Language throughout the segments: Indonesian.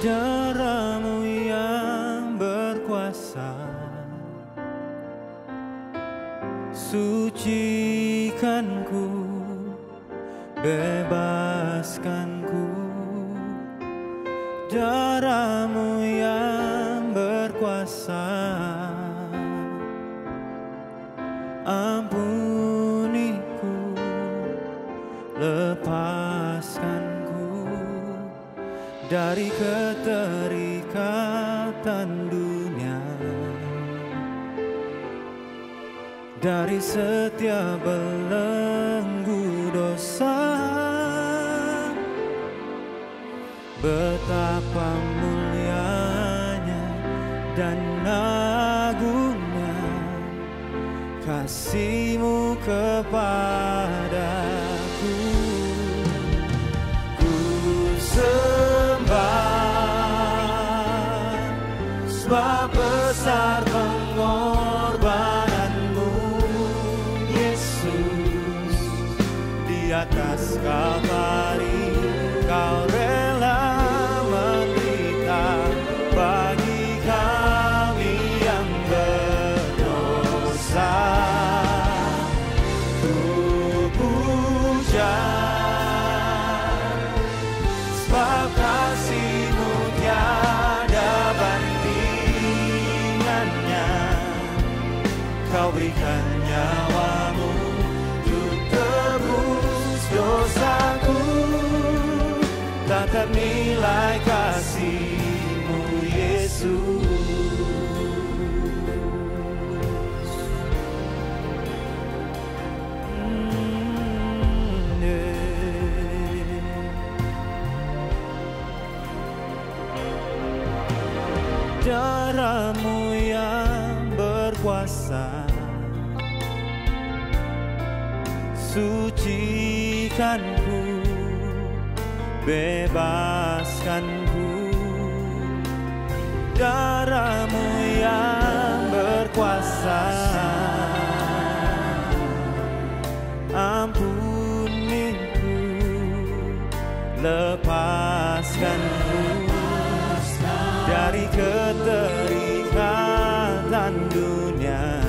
Darah-Mu yang berkuasa, sucikanku, bebaskanku. Darah-Mu yang berkuasa, ampuniku, lepaskanku dari keterikatan dunia, dari setiap belenggu dosa. Betapa mulianya dan agungnya kasih-Mu kepadaku. Ku sembah sebab besar pengorbanan-Mu, Yesus. Di atas Kalvari Kau rela menderita bagi kami yang berdosa. Ku puja sebab kasih-Mu tiada bandingannya. Kau berikan nyawa-Mu untuk tebus dosaku. Tak ternilai kasih-Mu, Yesus. Darah-Mu yang berkuasa, sucikanku, bebaskanku. Darah-Mu yang berkuasa, ampuniku, lepaskanku dari keterikatan dunia,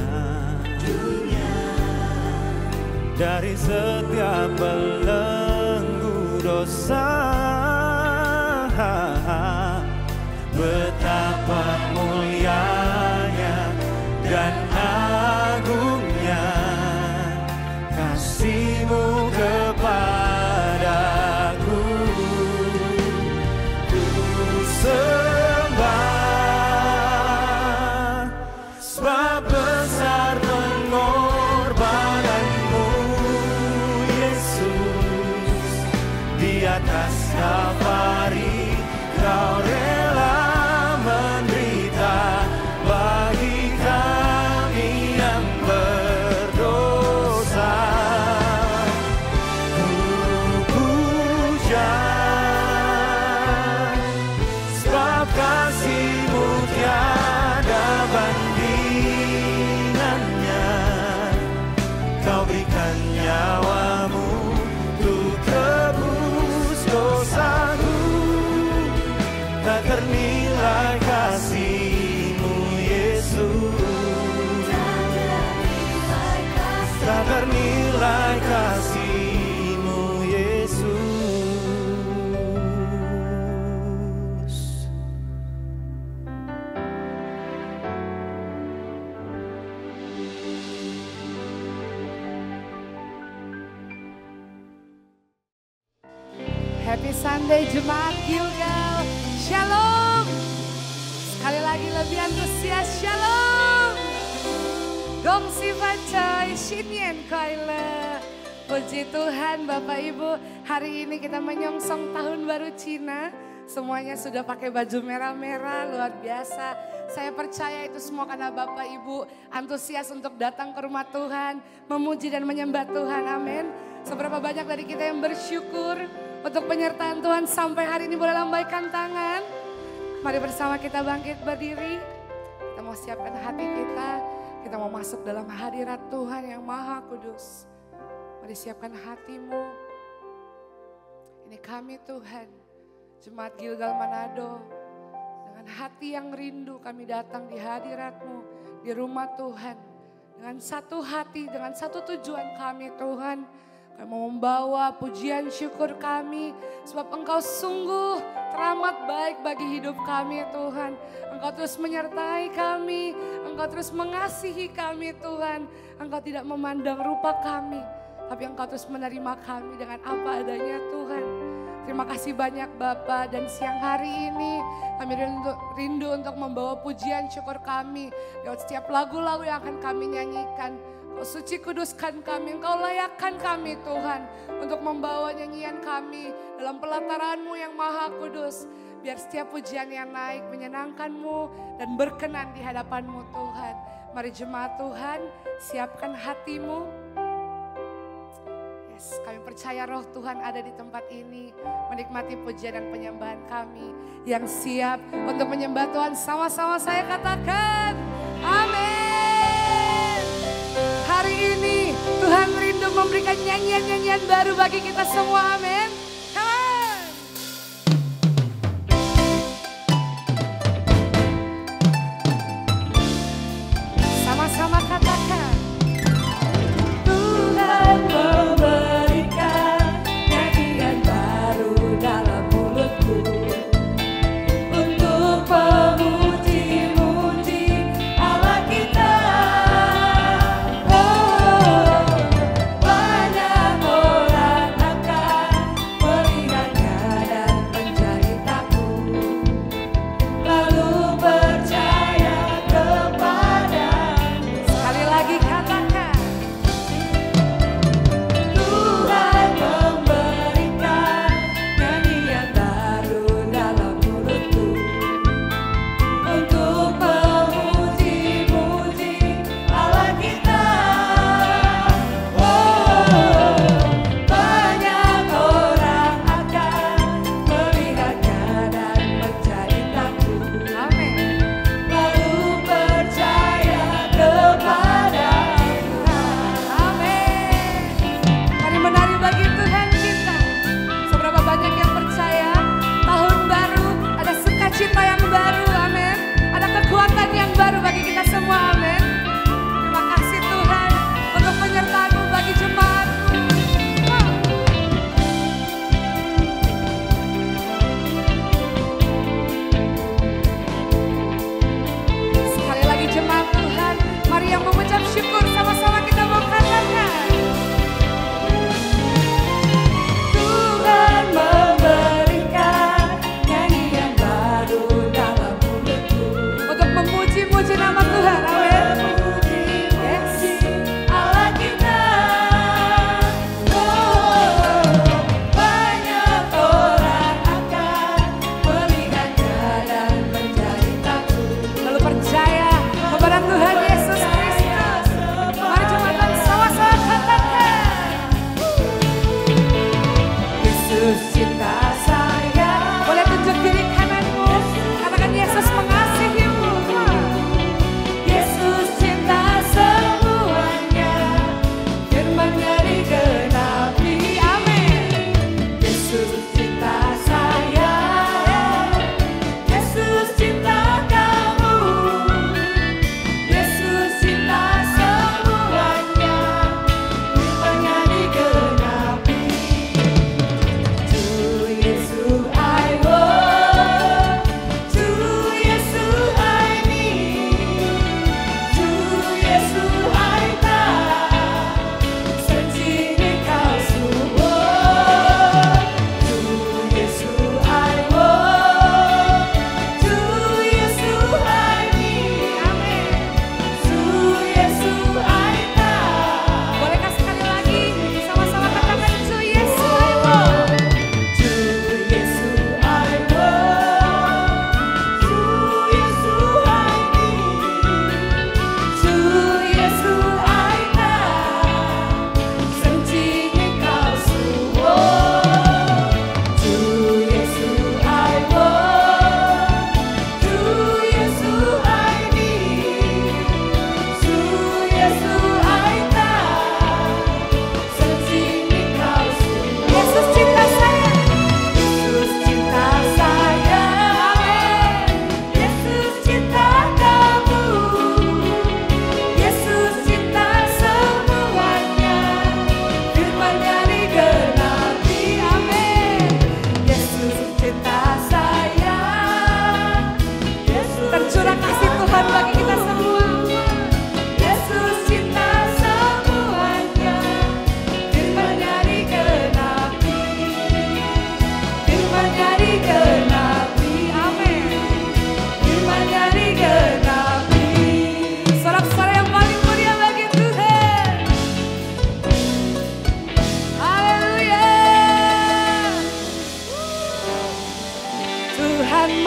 dari setiap belenggu dosa. Betapa mulianya dan agungnya kasih-Mu kepadaku. Ku sembah sebab besar pengorbanan-Mu, Yesus. Di atas Kalvari Kau rela menderita bagi kami yang berdosa. Ku puja sebab kasih-Mu tiada bandingannya. Kau berikan nyawa-Mu untuk tebus dosaku. Tak ternilai kasih-Mu, Yesus. Tak ternilai kasih-Mu, Yesus. Happy Sunday Jemaat Gilgal. Shalom. Sekali lagi lebih antusias. Shalom. Gong si bacai Shinyen Koile. Puji Tuhan Bapak Ibu. Hari ini kita menyongsong tahun baru Cina. Semuanya sudah pakai baju merah-merah, luar biasa. Saya percaya itu semua karena Bapak Ibu antusias untuk datang ke rumah Tuhan. Memuji dan menyembah Tuhan, amin. Seberapa banyak dari kita yang bersyukur untuk penyertaan Tuhan sampai hari ini. Boleh lambaikan tangan. Mari bersama kita bangkit berdiri. Kita mau siapkan hati kita. Kita mau masuk dalam hadirat Tuhan yang Maha Kudus. Mari siapkan hatimu. Ini kami Tuhan, Jemaat Gilgal Manado. Dengan hati yang rindu kami datang di hadirat-Mu, di rumah Tuhan. Dengan satu hati, dengan satu tujuan kami Tuhan. Kami mau membawa pujian syukur kami. Sebab Engkau sungguh teramat baik bagi hidup kami Tuhan. Engkau terus menyertai kami. Engkau terus mengasihi kami Tuhan. Engkau tidak memandang rupa kami. Tapi Engkau terus menerima kami dengan apa adanya Tuhan. Terima kasih banyak Bapa, dan siang hari ini kami rindu untuk membawa pujian syukur kami lewat setiap lagu-lagu yang akan kami nyanyikan. Kau suci kuduskan kami, Engkau layakkan kami Tuhan untuk membawa nyanyian kami dalam pelataran-Mu yang maha kudus. Biar setiap pujian yang naik menyenangkan-Mu dan berkenan di hadapan-Mu Tuhan. Mari jemaat Tuhan, siapkan hatimu. Kami percaya roh Tuhan ada di tempat ini, menikmati pujian dan penyembahan kami. Yang siap untuk menyembah Tuhan, sama-sama saya katakan amin. Hari ini Tuhan rindu memberikan nyanyian-nyanyian baru bagi kita semua, amin. Sama-sama katakan, Tuhan memberikan nyanyian baru dalam mulutku untuk memuji-muji Allah kita. Oh, banyak orang akan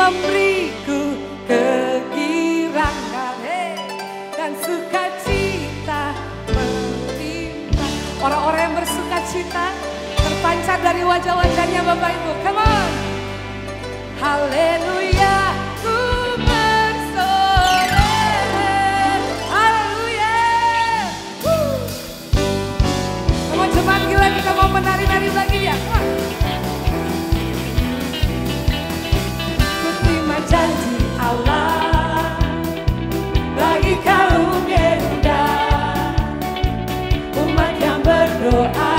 memberiku kegirangan dan sukacita melimpah. Orang-orang yang bersukacita terpancar dari wajah-wajahnya Bapak Ibu. Come on. Haleluya, ku bersorak. Haleluya. Come on jemaat gila, kita mau menari-nari lagi ya. Come on. Ku terima janji Allah bagi kaum Yehuda, umat yang berdoa,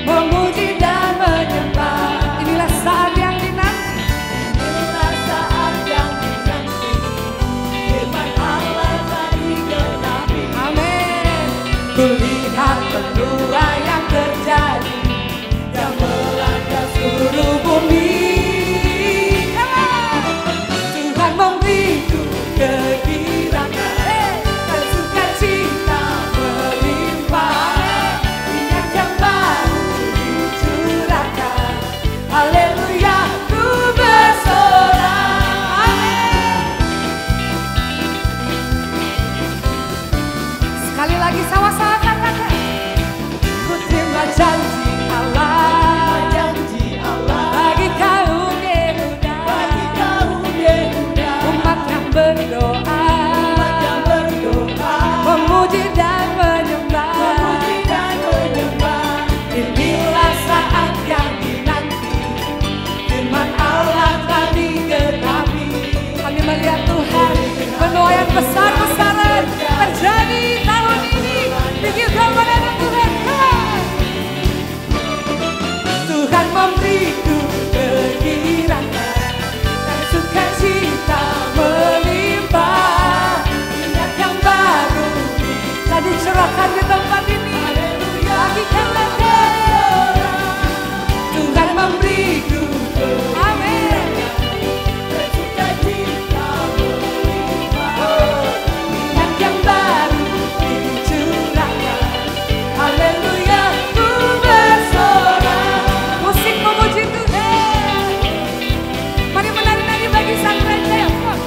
memuji dan menyembah. Inilah saat yang dinanti, inilah saat yang dinanti, firman Allah tadi genapi. Amin. Kulihat penuai yang terjadi, yang melanda seluruh bumi. Tuhan memberiku kegirangan dan sukacita melimpah. Minyak yang baru dicurahkan. Haleluya, ku bersorak. Amin. Sekali lagi sama-sama katakan. Ku terima janji Allah, bagi kaum Yehuda, umat yang berdoa, memuji dan menyembah. Inilah saat yang dinanti, firman Allah tadi genapi. Kami melihat Tuhan, penuaian besar-besaran terjadi tahun ini. Bikin kepada Tuhan. Tuhan memberiku kegirangan dan sukacita melimpah. Minyak yang baru bisa dicurahkan di tempat ini. Bagikan lagi. Tuhan memberiku amin dan sukacita melimpah. Minyak yang baru dicurahkan. Haleluya, ku bersorak. Musik memuji Tuhan. Mari menari-nari bagi sang raja yang kuat.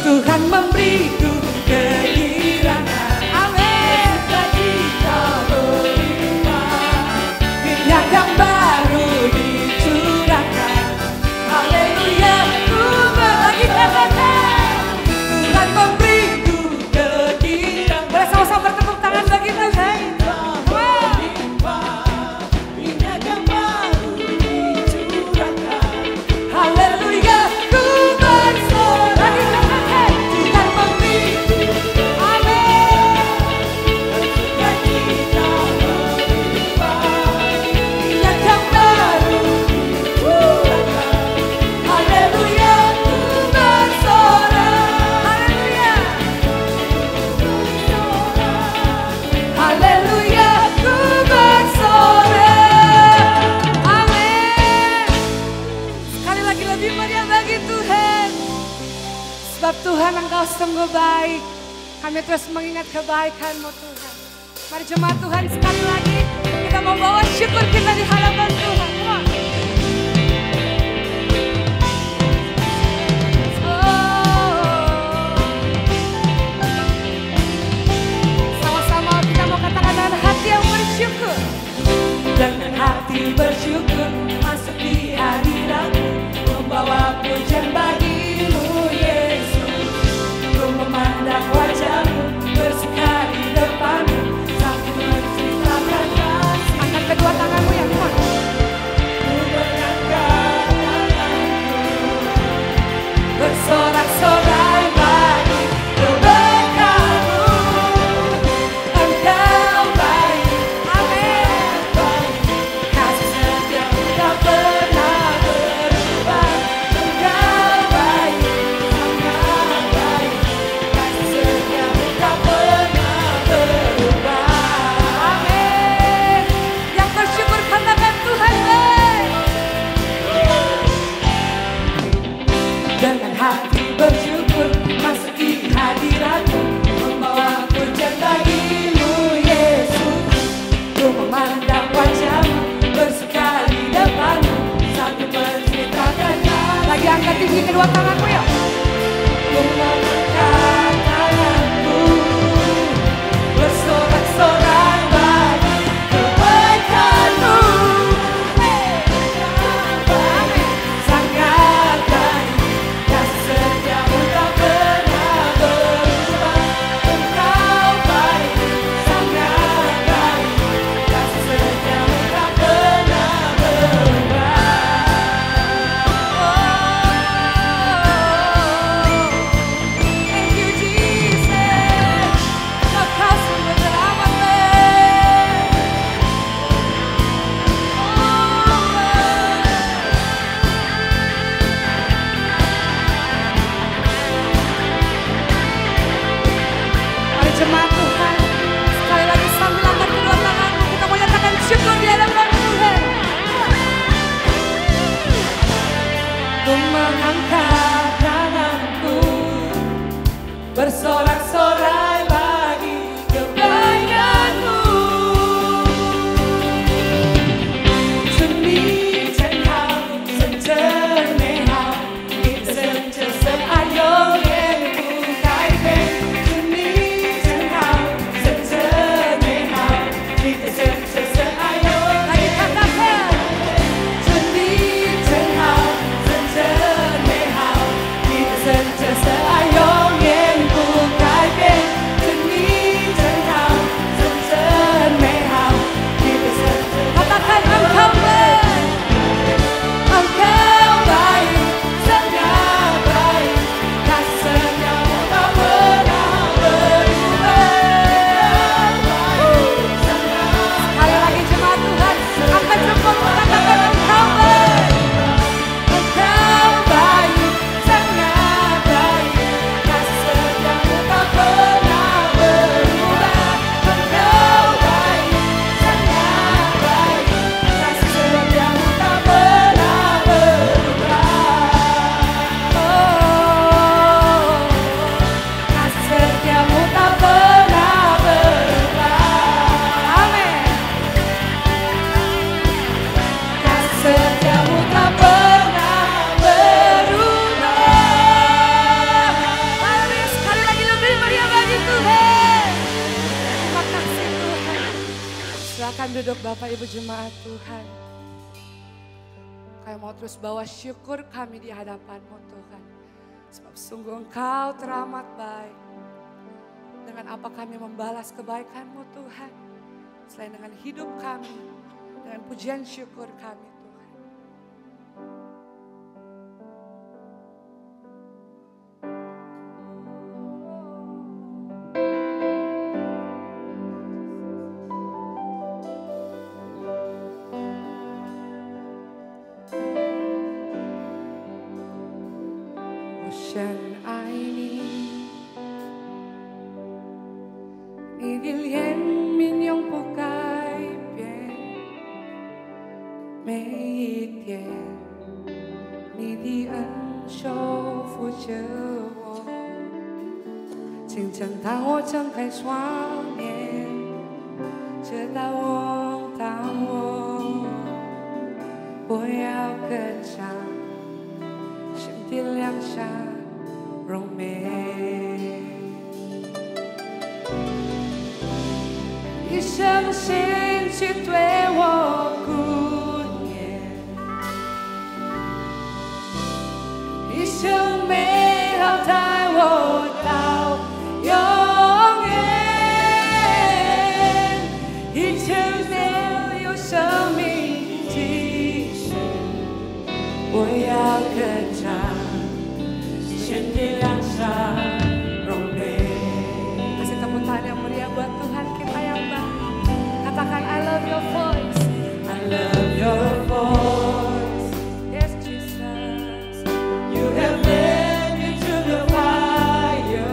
Tuhan memberiku kegirangan, amin, sukacita melimpah. Minyak yang baru dicurahkan. Haleluya, ku lagi katakan. Tuhan memberiku kegirangan. Boleh sama-sama bertepuk tangan bagi Tuhan. Minyak yang baru dicurahkan. Haleluya, ku bersorak. Lagi katakan. Tuhan memberiku amin dan sukacita melimpah. Minyak yang baru dicurahkan. Haleluya, ku bersorak. Haleluya, ku bersorak. Amin. Sekali lagi lebih meriah bagi Tuhan. Sebab Tuhan Engkau sungguh baik. Kami terus mengingat kebaikan-Mu Tuhan. Mari jemaat Tuhan sekali lagi kita membawa syukur kita di hadapan Tuhan. Come on. Sama-sama kita mau katakan dengan hati yang bersyukur. Dengan hati bersyukur masuk di hadirat-Mu, membawa pujian bagi-Mu Yesus. Ku memandang wajah-Mu, bersuka di depan-Mu, sambil menceritakan kasih. Angkat kedua tanganmu yang kuat. tinggi kedua tanganmu yuk. Ku mengangkat tanganku, bersorak-sorai bagi kebaikan-Mu. Sangat baik, kasih setiamu tak pernah berubah. Engkau baik, sangat baik, kasih setiamu tak pernah berubah. Thank you Jesus, Kau sungguh teramat baik. Mari jemaat Tuhan, sekali lagi sambil angkat kedua tanganmu, kita mau nyatakan syukur di hadapan Tuhan. Ku mengangkat tanganku, bersorak-sorai bagi kebaikan-Mu. 祝你真好，真真美好，你的神这深爱永远不改变。祝你真好，真真美好，你的神这深爱永远。来，看大看。祝你真好，真真美好，你的神这深爱永远不改变。祝你真好，真真美好，你的神这katakan Engkau baik, Engkau baik, sangat baik, kasih-Mu tak pernah berubah. Sekali lagi jemaat Tuhan, angkat jempolmu, katakan Engkau baik, Engkau baik, sangat baik, kasih-Mu tak pernah berubah. Engkau baik, sangat baik, kasih-Mu tak pernah berubah. Oh, kasih-Mu tak pernah berubah. Amin. Kasih-Mu tak pernah berubah. Mari sekali lagi lebih meriah bagi Tuhan. Terima kasih Tuhan. Silakan duduk Bapak Ibu jemaat Tuhan. Kami mau terus bawa syukur kami di hadapan-Mu Tuhan. Sebab sungguh Engkau teramat baik. Dengan apa kami membalas kebaikan-Mu Tuhan. Selain dengan hidup kami, dengan pujian syukur kami Tuhan. Oh, 深爱你，你的怜悯永不改变，每一天，你的恩手扶着我，清晨当我睁开双眼，直到我当我，我要歌唱，身体亮闪荣美。一生兴趣对我顾念，一生美好带我到永远，一切没有生命继续，我要歌唱，全体亮闪荣美。Kasih tepuk tangan yang meriah buat Tuhan kita yang baik. Katakan I love your voice, I love your voice. Yes Jesus, you have led me to the fire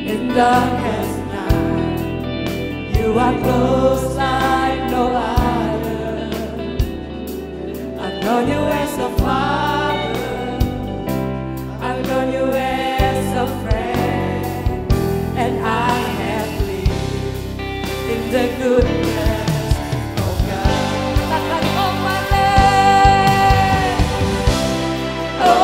in darkest night. You are close like no other. I've known you as a father, I've known you as a friend, and I have lived in the goodness of God. Katakan oh my land, oh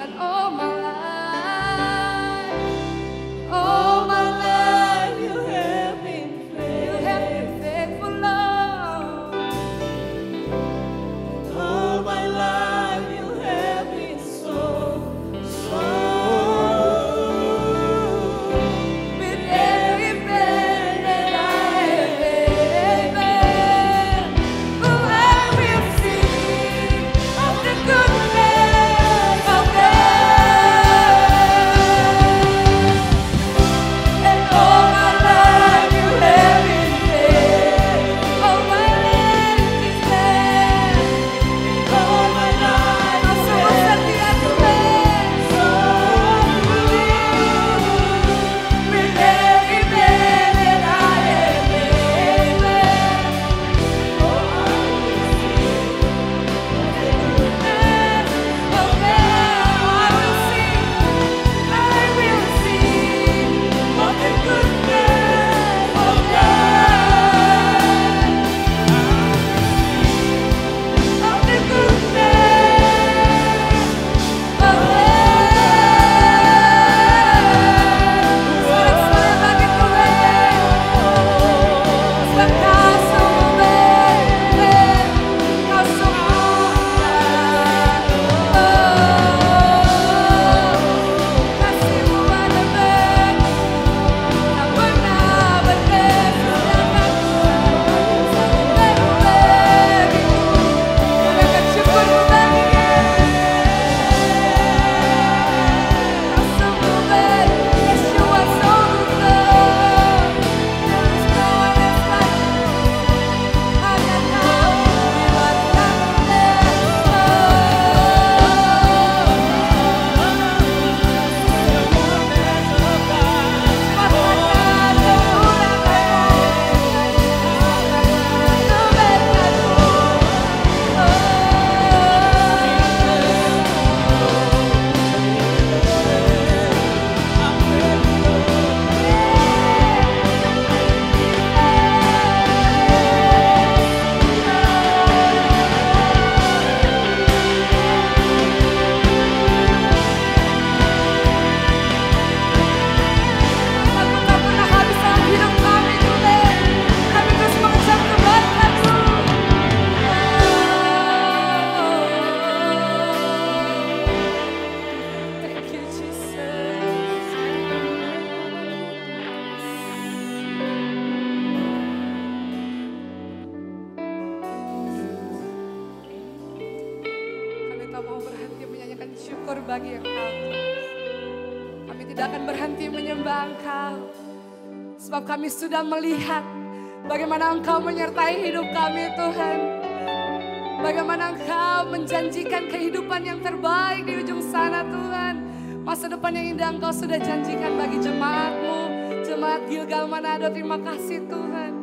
Tuhan. All my life, all my life you have been faithful, Lord. All my life you have been so With every breath that I am able, oh, I will sing of the goodness of God. And all my life you have been faithful. All my life is there. all my life Kau sungguh setia Tuhan. With every breath that I am able, oh, I will sing of the goodness of God. Of the goodness of God. Sorak-sorai bagi Tuhan. Sebab Kau sungguh baik, Kau sungguh baik. Kasih-Mu ada baik, tak pernah berhenti. Sanggup bagiku, katakan syukur-Mu baginya. Kau sungguh baik, yes you are so good. There's no one else like you. Hanya Kau diberikan Aku tak pernah habis dalam hidup kami Tuhan. Kami terus mengucap kebaikan-Mu. Thank you Jesus. Kami tak mau berhenti menyanyikan syukur bagi Engkau. Kami tidak akan berhenti menyembah Engkau. Sebab kami sudah melihat bagaimana Engkau menyertai hidup kami Tuhan. Bagaimana Engkau menjanjikan kehidupan yang terbaik di ujung sana Tuhan. Masa depan yang indah Engkau sudah janjikan bagi jemaat-Mu. Jemaat Gilgal Manado, terima kasih Tuhan.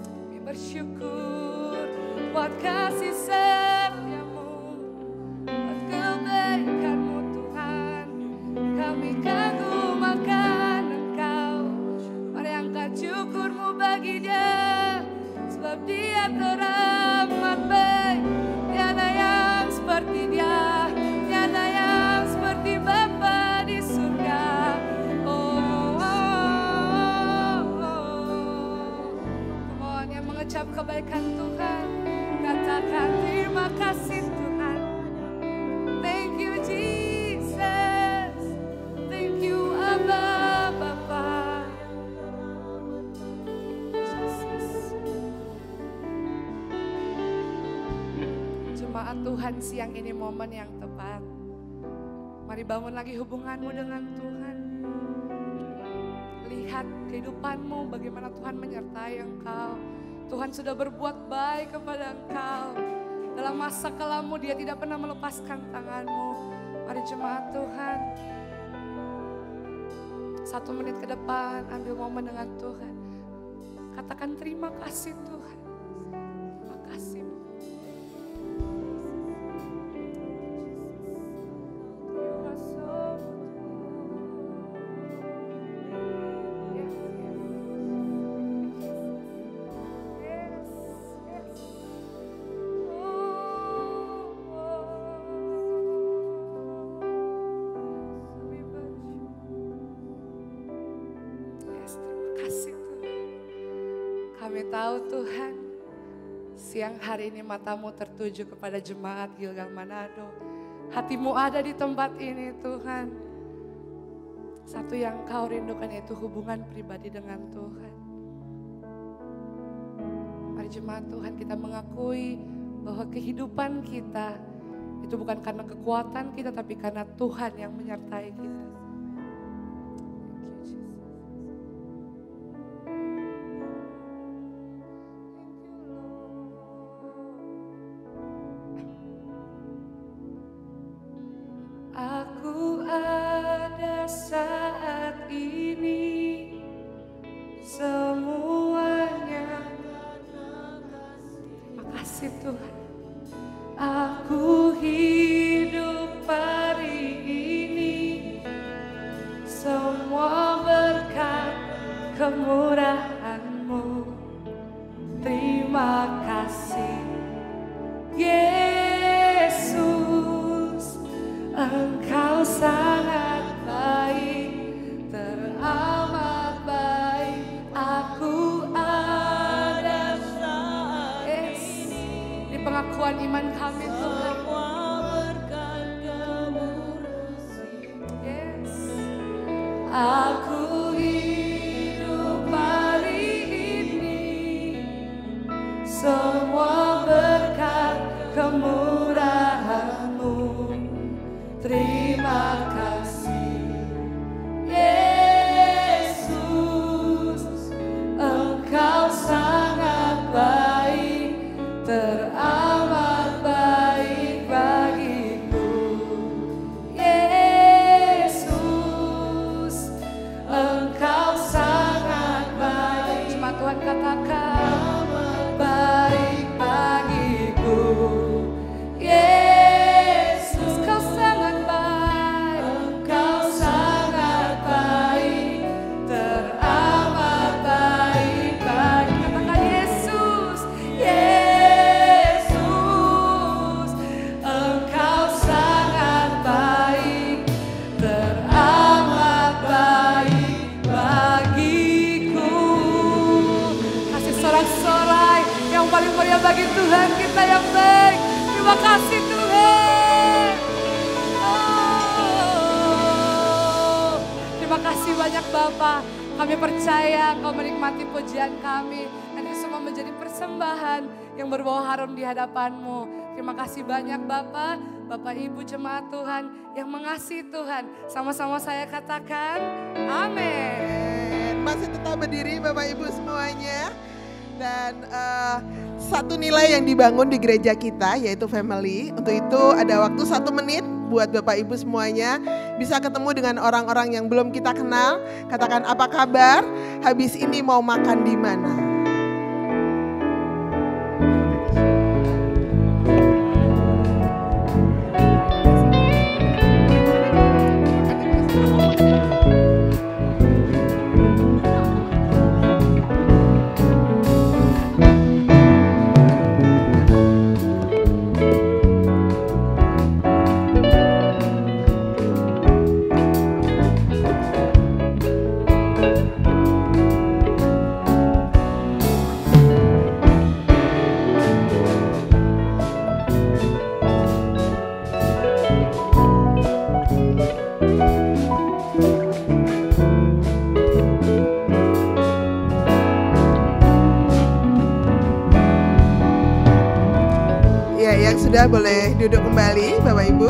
Kami bersyukur buat kasih setia-Mu, buat kebaikan-Mu Tuhan. Kami kagum akan Engkau. Mari angkat syukur-Mu bagi Dia, sebab Dia teramat baik. Tiada yang seperti Dia, tiada yang seperti Bapa di surga. Oh, oh, oh. Come on, yang mengecap kebaikan Tuhan, katakan terima kasih Tuhan. Thank you Jesus, thank you Abba Bapa. Jemaat Tuhan, siang ini momen yang tepat. Mari bangun lagi hubunganmu dengan Tuhan. Lihat kehidupanmu, bagaimana Tuhan menyertai engkau. Tuhan sudah berbuat baik kepada engkau. Dalam masa kelammu Dia tidak pernah melepaskan tanganmu. Mari jemaat Tuhan, 1 menit ke depan ambil momen dengan Tuhan. Katakan terima kasih Tuhan. Terima kasih. tahu Tuhan, siang hari ini matamu tertuju kepada jemaat Gilgal Manado. Hatimu ada di tempat ini Tuhan. Satu yang kau rindukan yaitu hubungan pribadi dengan Tuhan. Mari jemaat Tuhan, kita mengakui bahwa kehidupan kita itu bukan karena kekuatan kita, tapi karena Tuhan yang menyertai kita. Aku ada saat ini, semuanya. Terima kasih Tuhan. Aku hidup hari ini, semua berkat kemurahan-Mu. Terima kasih Yesus, Engkau sangat baik, teramat baik. Aku ada saat ini, di pengakuan iman kami Tuhan. Yes. Aku hidup hari ini, semua berkat kemurahan-Mu. Terima kasih Yesus, Engkau sangat baik, teramat baik bagiku. Yesus, Engkau sangat baik. Cuma Tuhan katakan baik bagiku. Yesus, Kau sangat baik, Engkau sangat baik, teramat baik bagi. Katakan Yesus, Yesus, Engkau sangat baik, teramat baik bagiku. Kasih sorak-sorai yang paling meriah bagi Tuhan kita yang baik. Terima kasih Tuhan. Oh, terima kasih banyak Bapa. Kami percaya Engkau menikmati pujian kami. Dan ini semua menjadi persembahan yang berbau harum di hadapan-Mu. Terima kasih banyak Bapa, Bapak Ibu jemaat Tuhan yang mengasihi Tuhan. Sama-sama saya katakan amin. Masih tetap berdiri Bapak Ibu semuanya. Dan satu nilai yang dibangun di gereja kita yaitu family. Untuk itu ada waktu 1 menit buat Bapak Ibu semuanya bisa ketemu dengan orang-orang yang belum kita kenal. Katakan apa kabar, habis ini mau makan di mana? Sudah boleh duduk kembali Bapak Ibu.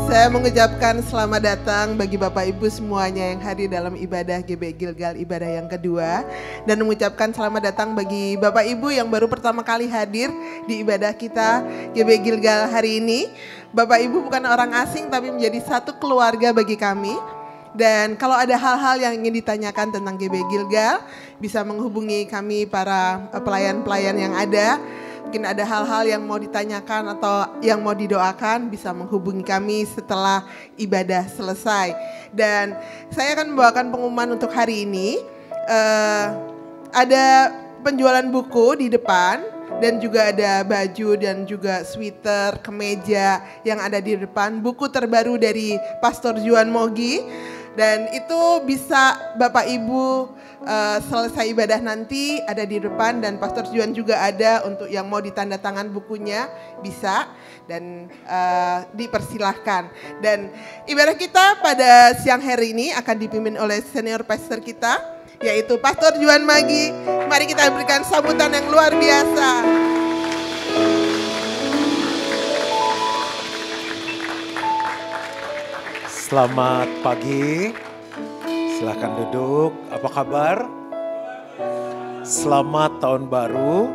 Saya mengucapkan selamat datang bagi Bapak Ibu semuanya yang hadir dalam ibadah GB Gilgal ibadah yang kedua. Dan mengucapkan selamat datang bagi Bapak Ibu yang baru pertama kali hadir di ibadah kita GB Gilgal hari ini. Bapak Ibu bukan orang asing tapi menjadi satu keluarga bagi kami. Dan kalau ada hal-hal yang ingin ditanyakan tentang GB Gilgal, bisa menghubungi kami para pelayan-pelayan yang ada. Mungkin ada hal-hal yang mau ditanyakan atau yang mau didoakan, bisa menghubungi kami setelah ibadah selesai. Dan saya akan membawakan pengumuman untuk hari ini. Ada penjualan buku di depan. Dan juga ada baju dan juga sweater, kemeja yang ada di depan. Buku terbaru dari Pastor Juan Mogi. Dan itu bisa Bapak Ibu selesai ibadah nanti ada di depan, dan Pastor Juan juga ada untuk yang mau ditandatangan bukunya bisa, dan dipersilahkan. Dan ibadah kita pada siang hari ini akan dipimpin oleh senior pastor kita, yaitu Pastor Juan Magi. Mari kita berikan sambutan yang luar biasa. Selamat pagi, silahkan duduk. Apa kabar? Selamat tahun baru.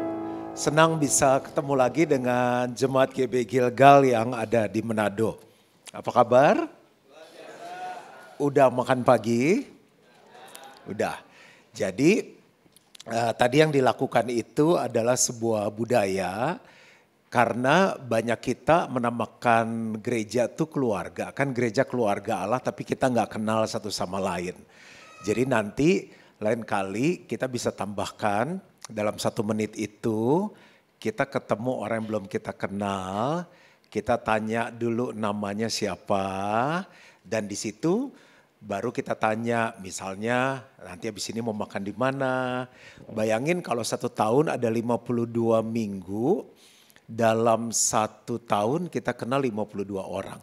Senang bisa ketemu lagi dengan Jemaat GB Gilgal yang ada di Manado. Apa kabar? Udah makan pagi? Udah. Jadi tadi yang dilakukan itu adalah sebuah budaya. Karena banyak kita menamakan gereja itu keluarga. Kan gereja keluarga Allah, tapi kita nggak kenal satu sama lain. Jadi nanti lain kali kita bisa tambahkan dalam 1 menit itu kita ketemu orang yang belum kita kenal. Kita tanya dulu namanya siapa, dan di situ baru kita tanya, misalnya nanti habis ini mau makan di mana. Bayangin kalau 1 tahun ada 52 minggu. Dalam 1 tahun kita kenal 52 orang.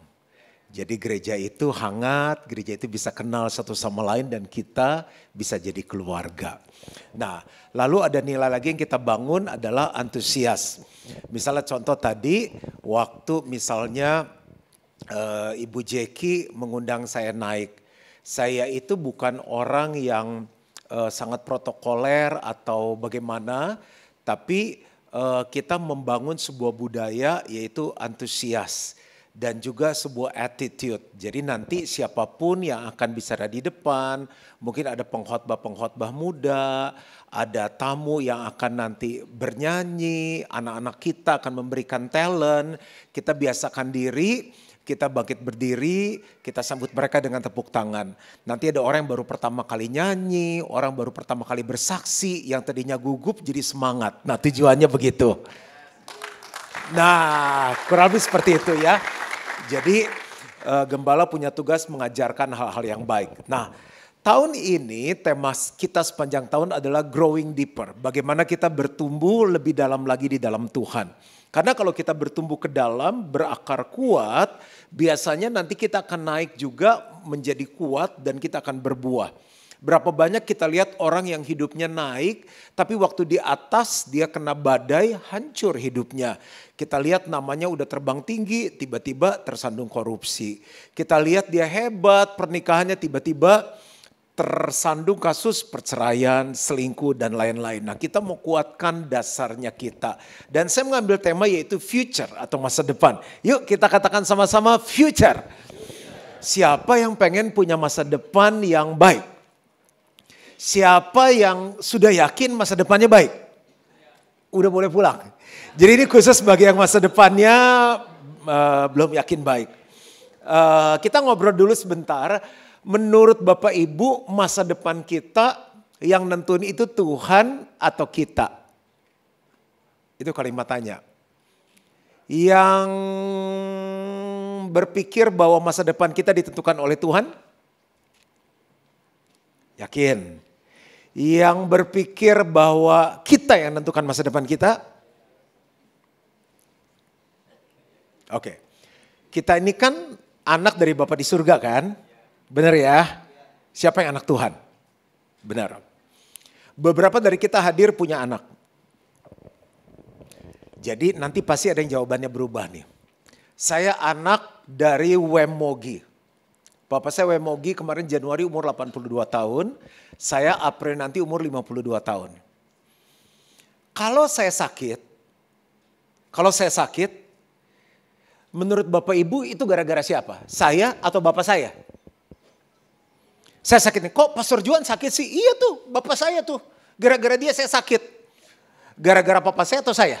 Jadi gereja itu hangat, gereja itu bisa kenal satu sama lain, dan kita bisa jadi keluarga. Nah, lalu ada nilai lagi yang kita bangun adalah antusias. Misalnya contoh tadi, waktu misalnya Ibu Jeki mengundang saya naik. Saya itu bukan orang yang sangat protokoler atau bagaimana, tapi kita membangun sebuah budaya yaitu antusias dan juga sebuah attitude. Jadi nanti siapapun yang akan bicara di depan, mungkin ada pengkhotbah muda, ada tamu yang akan nanti bernyanyi, anak-anak kita akan memberikan talent, kita biasakan diri. Kita bangkit berdiri, kita sambut mereka dengan tepuk tangan. Nanti ada orang yang baru pertama kali nyanyi, orang baru pertama kali bersaksi, yang tadinya gugup jadi semangat. Nah, tujuannya begitu. Nah, kurang lebih seperti itu ya. Jadi gembala punya tugas mengajarkan hal-hal yang baik. Nah, tahun ini tema kita sepanjang tahun adalah growing deeper. Bagaimana kita bertumbuh lebih dalam lagi di dalam Tuhan. Karena kalau kita bertumbuh ke dalam, berakar kuat, biasanya nanti kita akan naik juga menjadi kuat dan kita akan berbuah. Berapa banyak kita lihat orang yang hidupnya naik, tapi waktu di atas dia kena badai, hancur hidupnya. Kita lihat namanya udah terbang tinggi, tiba-tiba tersandung korupsi. Kita lihat dia hebat, pernikahannya tiba-tiba tersandung kasus perceraian, selingkuh, dan lain-lain. Nah, kita mau kuatkan dasarnya kita. Dan saya mengambil tema yaitu future atau masa depan. Yuk kita katakan sama-sama future. Siapa yang pengen punya masa depan yang baik? Siapa yang sudah yakin masa depannya baik? Udah boleh pulang. Jadi ini khusus bagi yang masa depannya belum yakin baik. Kita ngobrol dulu sebentar. Menurut Bapak Ibu, masa depan kita yang nentuin itu Tuhan atau kita? Itu kalimat tanya. Yang berpikir bahwa masa depan kita ditentukan oleh Tuhan? Yakin. Yang berpikir bahwa kita yang menentukan masa depan kita? Oke. Kita ini kan anak dari Bapa di surga kan? Benar ya? Siapa yang anak Tuhan? Benar. Beberapa dari kita hadir punya anak. Jadi nanti pasti ada yang jawabannya berubah nih. Saya anak dari Wemogi. Bapak saya Wemogi kemarin Januari umur 82 tahun. Saya April nanti umur 52 tahun. Kalau saya sakit, menurut Bapak Ibu itu gara-gara siapa? Saya atau Bapak saya? Saya sakit nih, kok Pastor Juan sakit sih? Iya tuh, Bapak saya tuh. Gara-gara dia saya sakit. Gara-gara Papa saya atau saya?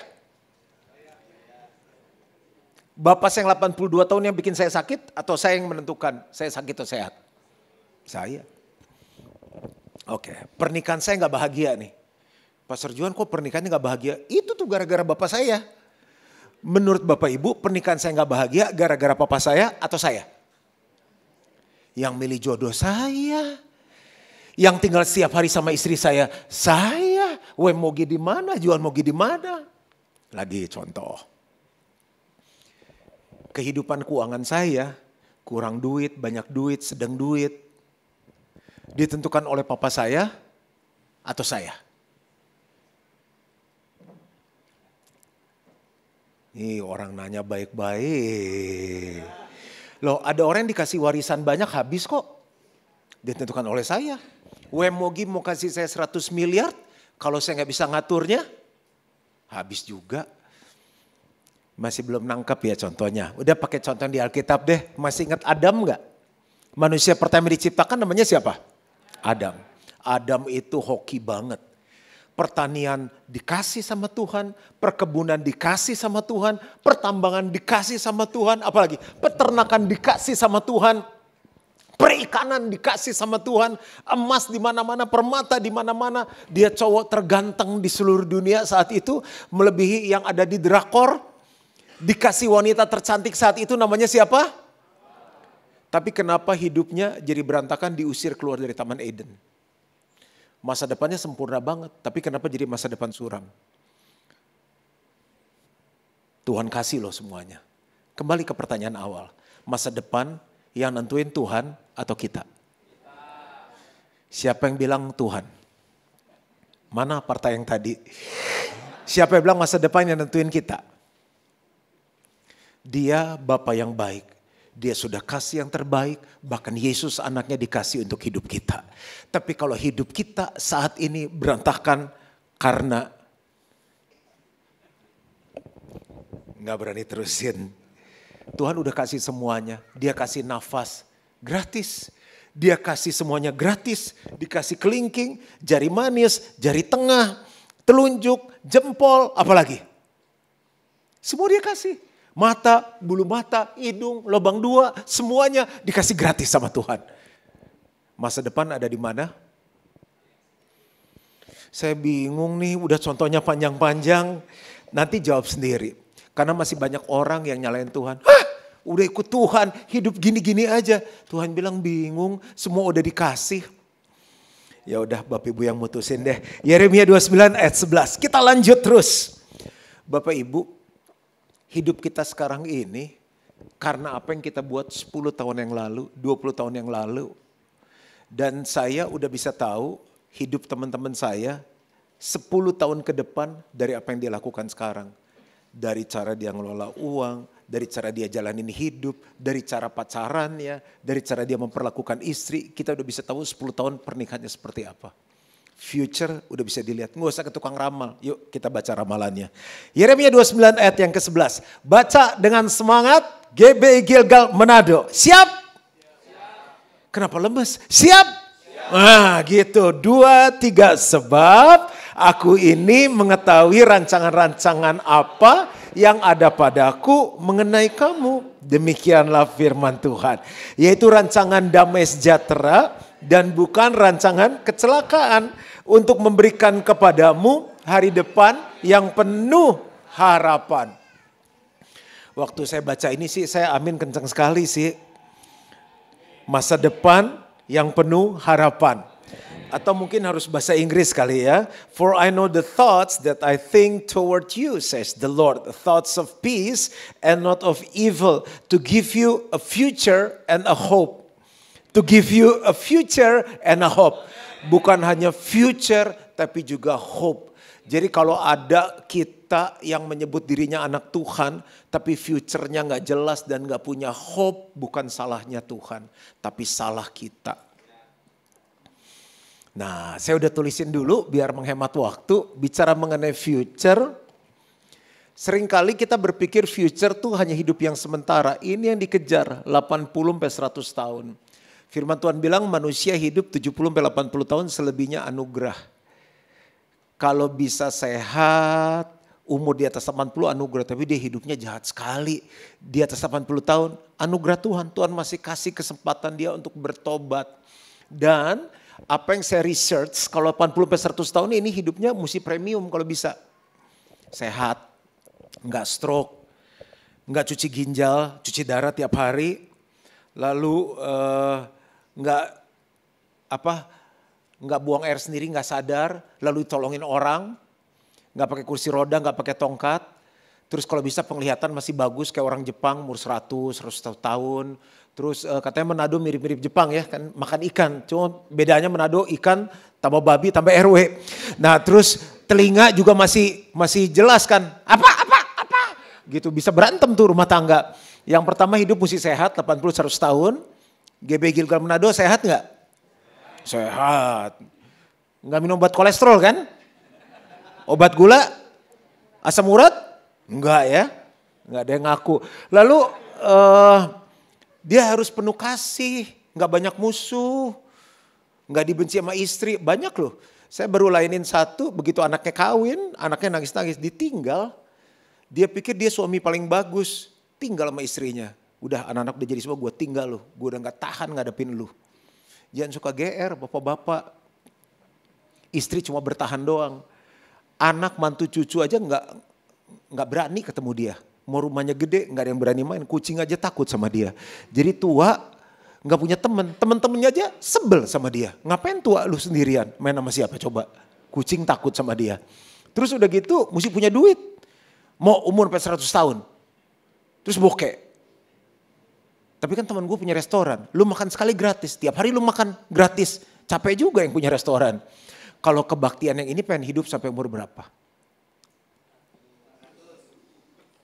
Bapak saya yang 82 tahun yang bikin saya sakit atau saya yang menentukan saya sakit atau sehat? Saya. Oke, pernikahan saya gak bahagia nih. Pastor Juan kok pernikahannya gak bahagia? Itu tuh gara-gara Bapak saya. Menurut Bapak Ibu pernikahan saya gak bahagia gara-gara Papa saya atau saya? Yang milih jodoh saya. Yang tinggal setiap hari sama istri saya. Mogi di mana, jual mogi di mana. Lagi contoh. Kehidupan keuangan saya, kurang duit, banyak duit, sedang duit. Ditentukan oleh papa saya atau saya. Nih orang nanya baik-baik. Loh ada orang yang dikasih warisan banyak habis kok. Ditentukan oleh saya. Mogi mau kasih saya 100 miliar, kalau saya nggak bisa ngaturnya, habis juga. Masih belum nangkep ya contohnya. Udah pakai contoh di Alkitab deh. Masih ingat Adam nggak? Manusia pertama diciptakan namanya siapa? Adam. Adam itu hoki banget. Pertanian dikasih sama Tuhan, perkebunan dikasih sama Tuhan, pertambangan dikasih sama Tuhan, apalagi peternakan dikasih sama Tuhan. Perikanan dikasih sama Tuhan, emas di mana-mana, permata di mana-mana. Dia cowok terganteng di seluruh dunia saat itu, melebihi yang ada di drakor. Dikasih wanita tercantik saat itu namanya siapa? Tapi kenapa hidupnya jadi berantakan, diusir keluar dari Taman Eden? Masa depannya sempurna banget, tapi kenapa jadi masa depan suram? Tuhan kasih loh semuanya. Kembali ke pertanyaan awal, masa depan yang nentuin Tuhan atau kita? Siapa yang bilang Tuhan? Mana partai yang tadi? Siapa yang bilang masa depan yang nentuin kita? Dia Bapa yang baik. Dia sudah kasih yang terbaik. Bahkan Yesus anaknya dikasih untuk hidup kita. Tapi kalau hidup kita saat ini berantakan karena nggak berani terusin. Tuhan udah kasih semuanya. Dia kasih nafas gratis. Dia kasih semuanya gratis. Dikasih kelingking, jari manis, jari tengah, telunjuk, jempol, apalagi. Semua dia kasih. Mata, bulu mata, hidung, lubang dua, semuanya dikasih gratis sama Tuhan. Masa depan ada di mana? Saya bingung nih, udah contohnya panjang-panjang. Nanti jawab sendiri. Karena masih banyak orang yang nyalain Tuhan. Udah ikut Tuhan, hidup gini-gini aja. Tuhan bilang bingung, semua udah dikasih. Ya udah Bapak Ibu yang mutusin deh. Yeremia 29 ayat 11. Kita lanjut terus. Bapak Ibu, hidup kita sekarang ini karena apa yang kita buat 10 tahun yang lalu, 20 tahun yang lalu. Dan saya udah bisa tahu hidup teman-teman saya 10 tahun ke depan dari apa yang dia lakukan sekarang. Dari cara dia ngelola uang, dari cara dia jalanin hidup, dari cara pacarannya, dari cara dia memperlakukan istri. Kita udah bisa tahu 10 tahun pernikahannya seperti apa. Future udah bisa dilihat, nggak usah ke tukang ramal. Yuk kita baca ramalannya. Yeremia 29 ayat yang ke-11. Baca dengan semangat, GBI Gilgal Manado. Siap? Kenapa lemes? Siap? Nah gitu, 2, 3 sebab aku ini mengetahui rancangan-rancangan apa yang ada padaku mengenai kamu. Demikianlah firman Tuhan. Yaitu rancangan damai sejahtera dan bukan rancangan kecelakaan. Untuk memberikan kepadamu hari depan yang penuh harapan. Waktu saya baca ini sih saya amin kencang sekali sih. Masa depan yang penuh harapan. Atau mungkin harus bahasa Inggris kali ya. For I know the thoughts that I think toward you, says the Lord. Thoughts of peace and not of evil. To give you a future and a hope. To give you a future and a hope. Bukan hanya future tapi juga hope. Jadi kalau ada kita yang menyebut dirinya anak Tuhan. Tapi future-nya gak jelas dan gak punya hope. Bukan salahnya Tuhan. Tapi salah kita. Nah, saya udah tulisin dulu biar menghemat waktu. Bicara mengenai future. Seringkali kita berpikir future tuh hanya hidup yang sementara. Ini yang dikejar 80-100 tahun. Firman Tuhan bilang manusia hidup 70-80 tahun, selebihnya anugerah. Kalau bisa sehat, umur di atas 80 anugerah. Tapi dia hidupnya jahat sekali. Di atas 80 tahun, anugerah Tuhan. Tuhan masih kasih kesempatan dia untuk bertobat. Dan apa yang saya research, kalau 80-100 tahun ini hidupnya mesti premium kalau bisa. Sehat, nggak stroke, nggak cuci ginjal, cuci darah tiap hari. Lalu nggak nggak buang air sendiri, nggak sadar, lalu tolongin orang, nggak pakai kursi roda, nggak pakai tongkat. Terus kalau bisa penglihatan masih bagus kayak orang Jepang umur 100 tahun. Terus katanya Manado mirip-mirip Jepang ya, kan makan ikan. Cuma bedanya Manado ikan tambah babi tambah RW. Nah terus telinga juga masih jelas kan. Apa gitu, bisa berantem tuh rumah tangga. Yang pertama hidup mesti sehat 80-100 tahun. GB Gilgal Manado sehat nggak? Sehat. Nggak minum obat kolesterol kan? Obat gula? Asam urat? Enggak ya. Nggak ada yang ngaku. Lalu dia harus penuh kasih. Nggak banyak musuh. Nggak dibenci sama istri. Banyak loh. Saya baru lainin satu, begitu anaknya kawin, anaknya nangis-nangis, ditinggal. Dia pikir dia suami paling bagus, tinggal sama istrinya. Udah anak-anak udah jadi semua, gue tinggal lu. Gue udah gak tahan ngadepin lu. Jangan suka GR bapak-bapak. Istri cuma bertahan doang. Anak mantu cucu aja gak berani ketemu dia. Mau rumahnya gede gak ada yang berani main. Kucing aja takut sama dia. Jadi tua gak punya temen. Temen-temennya aja sebel sama dia. Ngapain tua lu sendirian main sama siapa coba. Kucing takut sama dia. Terus udah gitu mesti punya duit. Mau umur 100 tahun. Terus bokeh. Tapi kan teman gue punya restoran. Lu makan sekali gratis. Tiap hari lu makan gratis. Capek juga yang punya restoran. Kalau kebaktian yang ini pengen hidup sampai umur berapa?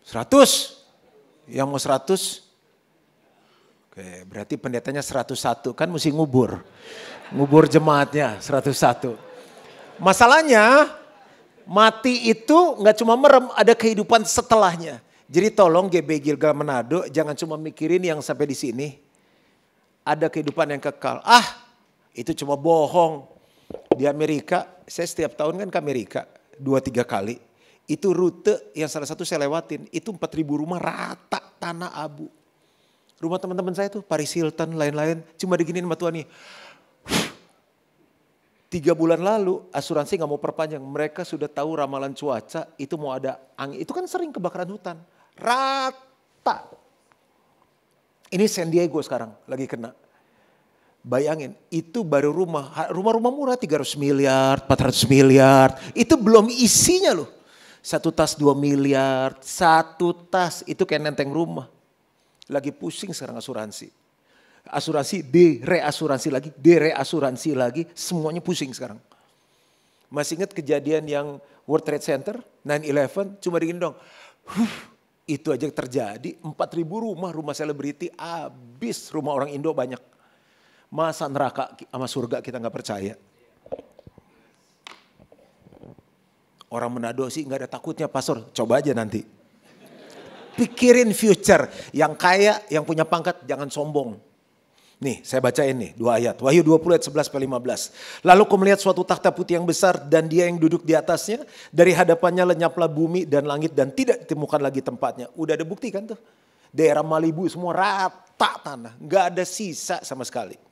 100. Yang mau 100? Oke, berarti pendetanya 101. Kan mesti ngubur. Ngubur jemaatnya 101. Masalahnya mati itu nggak cuma merem, ada kehidupan setelahnya. Jadi tolong GB Gilgal Manado jangan cuma mikirin yang sampai di sini. Ada kehidupan yang kekal. Itu cuma bohong. Di Amerika, saya setiap tahun kan ke Amerika 2-3 kali. Itu rute yang salah satu saya lewatin, itu 4.000 rumah rata tanah abu. Rumah teman-teman saya tuh Paris Hilton lain-lain, cuma diginiin sama Tuhan nih. 3 bulan lalu asuransi gak mau perpanjang. Mereka sudah tahu ramalan cuaca itu mau ada angin. Itu kan sering kebakaran hutan. Rata. Ini San Diego sekarang lagi kena. Bayangin itu baru rumah-rumah murah 300 miliar, 400 miliar. Itu belum isinya loh. 1 tas 2 miliar, 1 tas itu kayak nenteng rumah. Lagi pusing sekarang asuransi. Asuransi, dereasuransi lagi, semuanya pusing sekarang. Masih ingat kejadian yang World Trade Center, 9/11, cuma digini dong. Itu aja terjadi, 4.000 rumah selebriti habis, rumah orang Indo banyak. Masa neraka sama surga kita gak percaya. Orang Manado sih gak ada takutnya pastor, coba aja nanti. Pikirin future, yang kaya, yang punya pangkat jangan sombong. Nih saya bacain nih 2 ayat. Wahyu 20 ayat 11-15. Lalu aku melihat suatu takhta putih yang besar dan dia yang duduk di atasnya. Dari hadapannya lenyaplah bumi dan langit dan tidak ditemukan lagi tempatnya. Udah ada bukti kan tuh. Daerah Malibu semua rata tanah. Gak ada sisa sama sekali.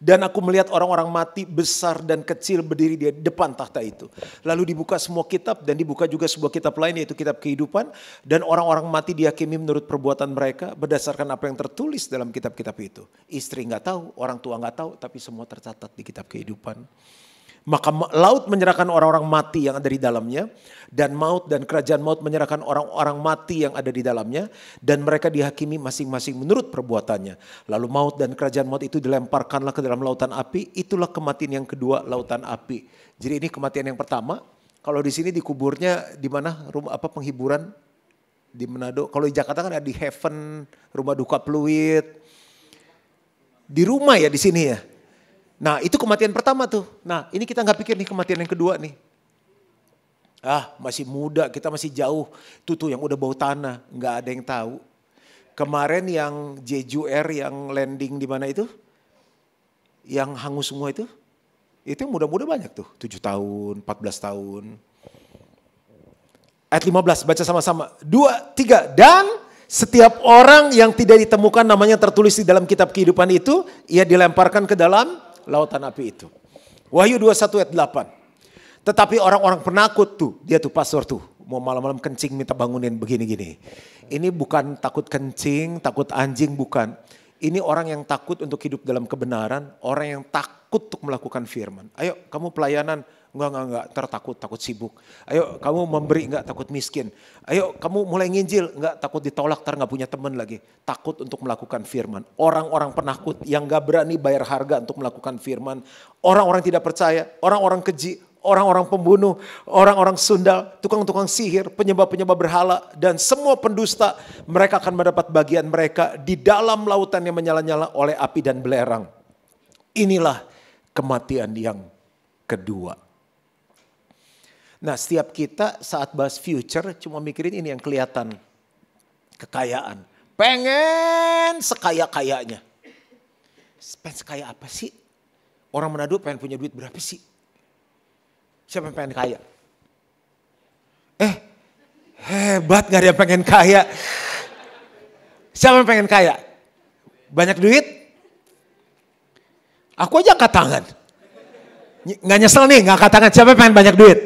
Dan aku melihat orang-orang mati besar dan kecil berdiri di depan takhta itu. Lalu dibuka semua kitab dan dibuka juga sebuah kitab lain yaitu kitab kehidupan. Dan orang-orang mati dihakimi menurut perbuatan mereka berdasarkan apa yang tertulis dalam kitab-kitab itu. Istri gak tahu, orang tua gak tahu, tapi semua tercatat di kitab kehidupan. Maka laut menyerahkan orang-orang mati yang ada di dalamnya. Dan maut dan kerajaan maut menyerahkan orang-orang mati yang ada di dalamnya. Dan mereka dihakimi masing-masing menurut perbuatannya. Lalu maut dan kerajaan maut itu dilemparkanlah ke dalam lautan api. Itulah kematian yang kedua, lautan api. Jadi ini kematian yang pertama. Kalau di sini dikuburnya di mana? Rumah apa penghiburan di Manado. Kalau di Jakarta kan ada di Heaven, rumah duka Pluit. Di rumah ya di sini ya. Nah itu kematian pertama tuh. Nah ini kita gak pikir nih kematian yang kedua nih. Masih muda, kita masih jauh. Itu tuh yang udah bau tanah, gak ada yang tahu. Kemarin yang Jeju Air yang landing di mana itu? Yang hangus semua itu yang muda-muda banyak tuh. 7 tahun, 14 tahun. Ayat 15, baca sama-sama. 2, 3, dan setiap orang yang tidak ditemukan namanya tertulis di dalam kitab kehidupan itu, ia dilemparkan ke dalam lautan api itu. Wahyu 21 ayat 8. Tetapi orang-orang penakut tuh, dia tuh pastor tuh, mau malam-malam kencing minta bangunin begini-gini. Ini bukan takut kencing, takut anjing bukan. Ini orang yang takut untuk hidup dalam kebenaran, orang yang takut untuk melakukan firman. Ayo kamu pelayanan, enggak, ntar takut sibuk. Ayo kamu memberi, enggak, takut miskin. Ayo kamu mulai nginjil, enggak, takut ditolak, ntar gak punya teman lagi. Takut untuk melakukan firman. Orang-orang penakut yang gak berani bayar harga untuk melakukan firman. Orang-orang tidak percaya, orang-orang keji, orang-orang pembunuh, orang-orang sundal, tukang-tukang sihir, penyembah-penyembah berhala, dan semua pendusta, mereka akan mendapat bagian mereka di dalam lautan yang menyala-nyala oleh api dan belerang. Inilah kematian yang kedua. Nah, setiap kita saat bahas future cuma mikirin ini yang kelihatan. Kekayaan. Pengen sekaya-kayanya. Pengen sekaya apa sih? Orang Manado pengen punya duit berapa sih? Siapa yang pengen kaya? Hebat gak ada yang pengen kaya. Siapa yang pengen kaya? Banyak duit? Aku aja angkat tangan. Gak nyesel nih, gak angkat tangan. Siapa yang pengen banyak duit?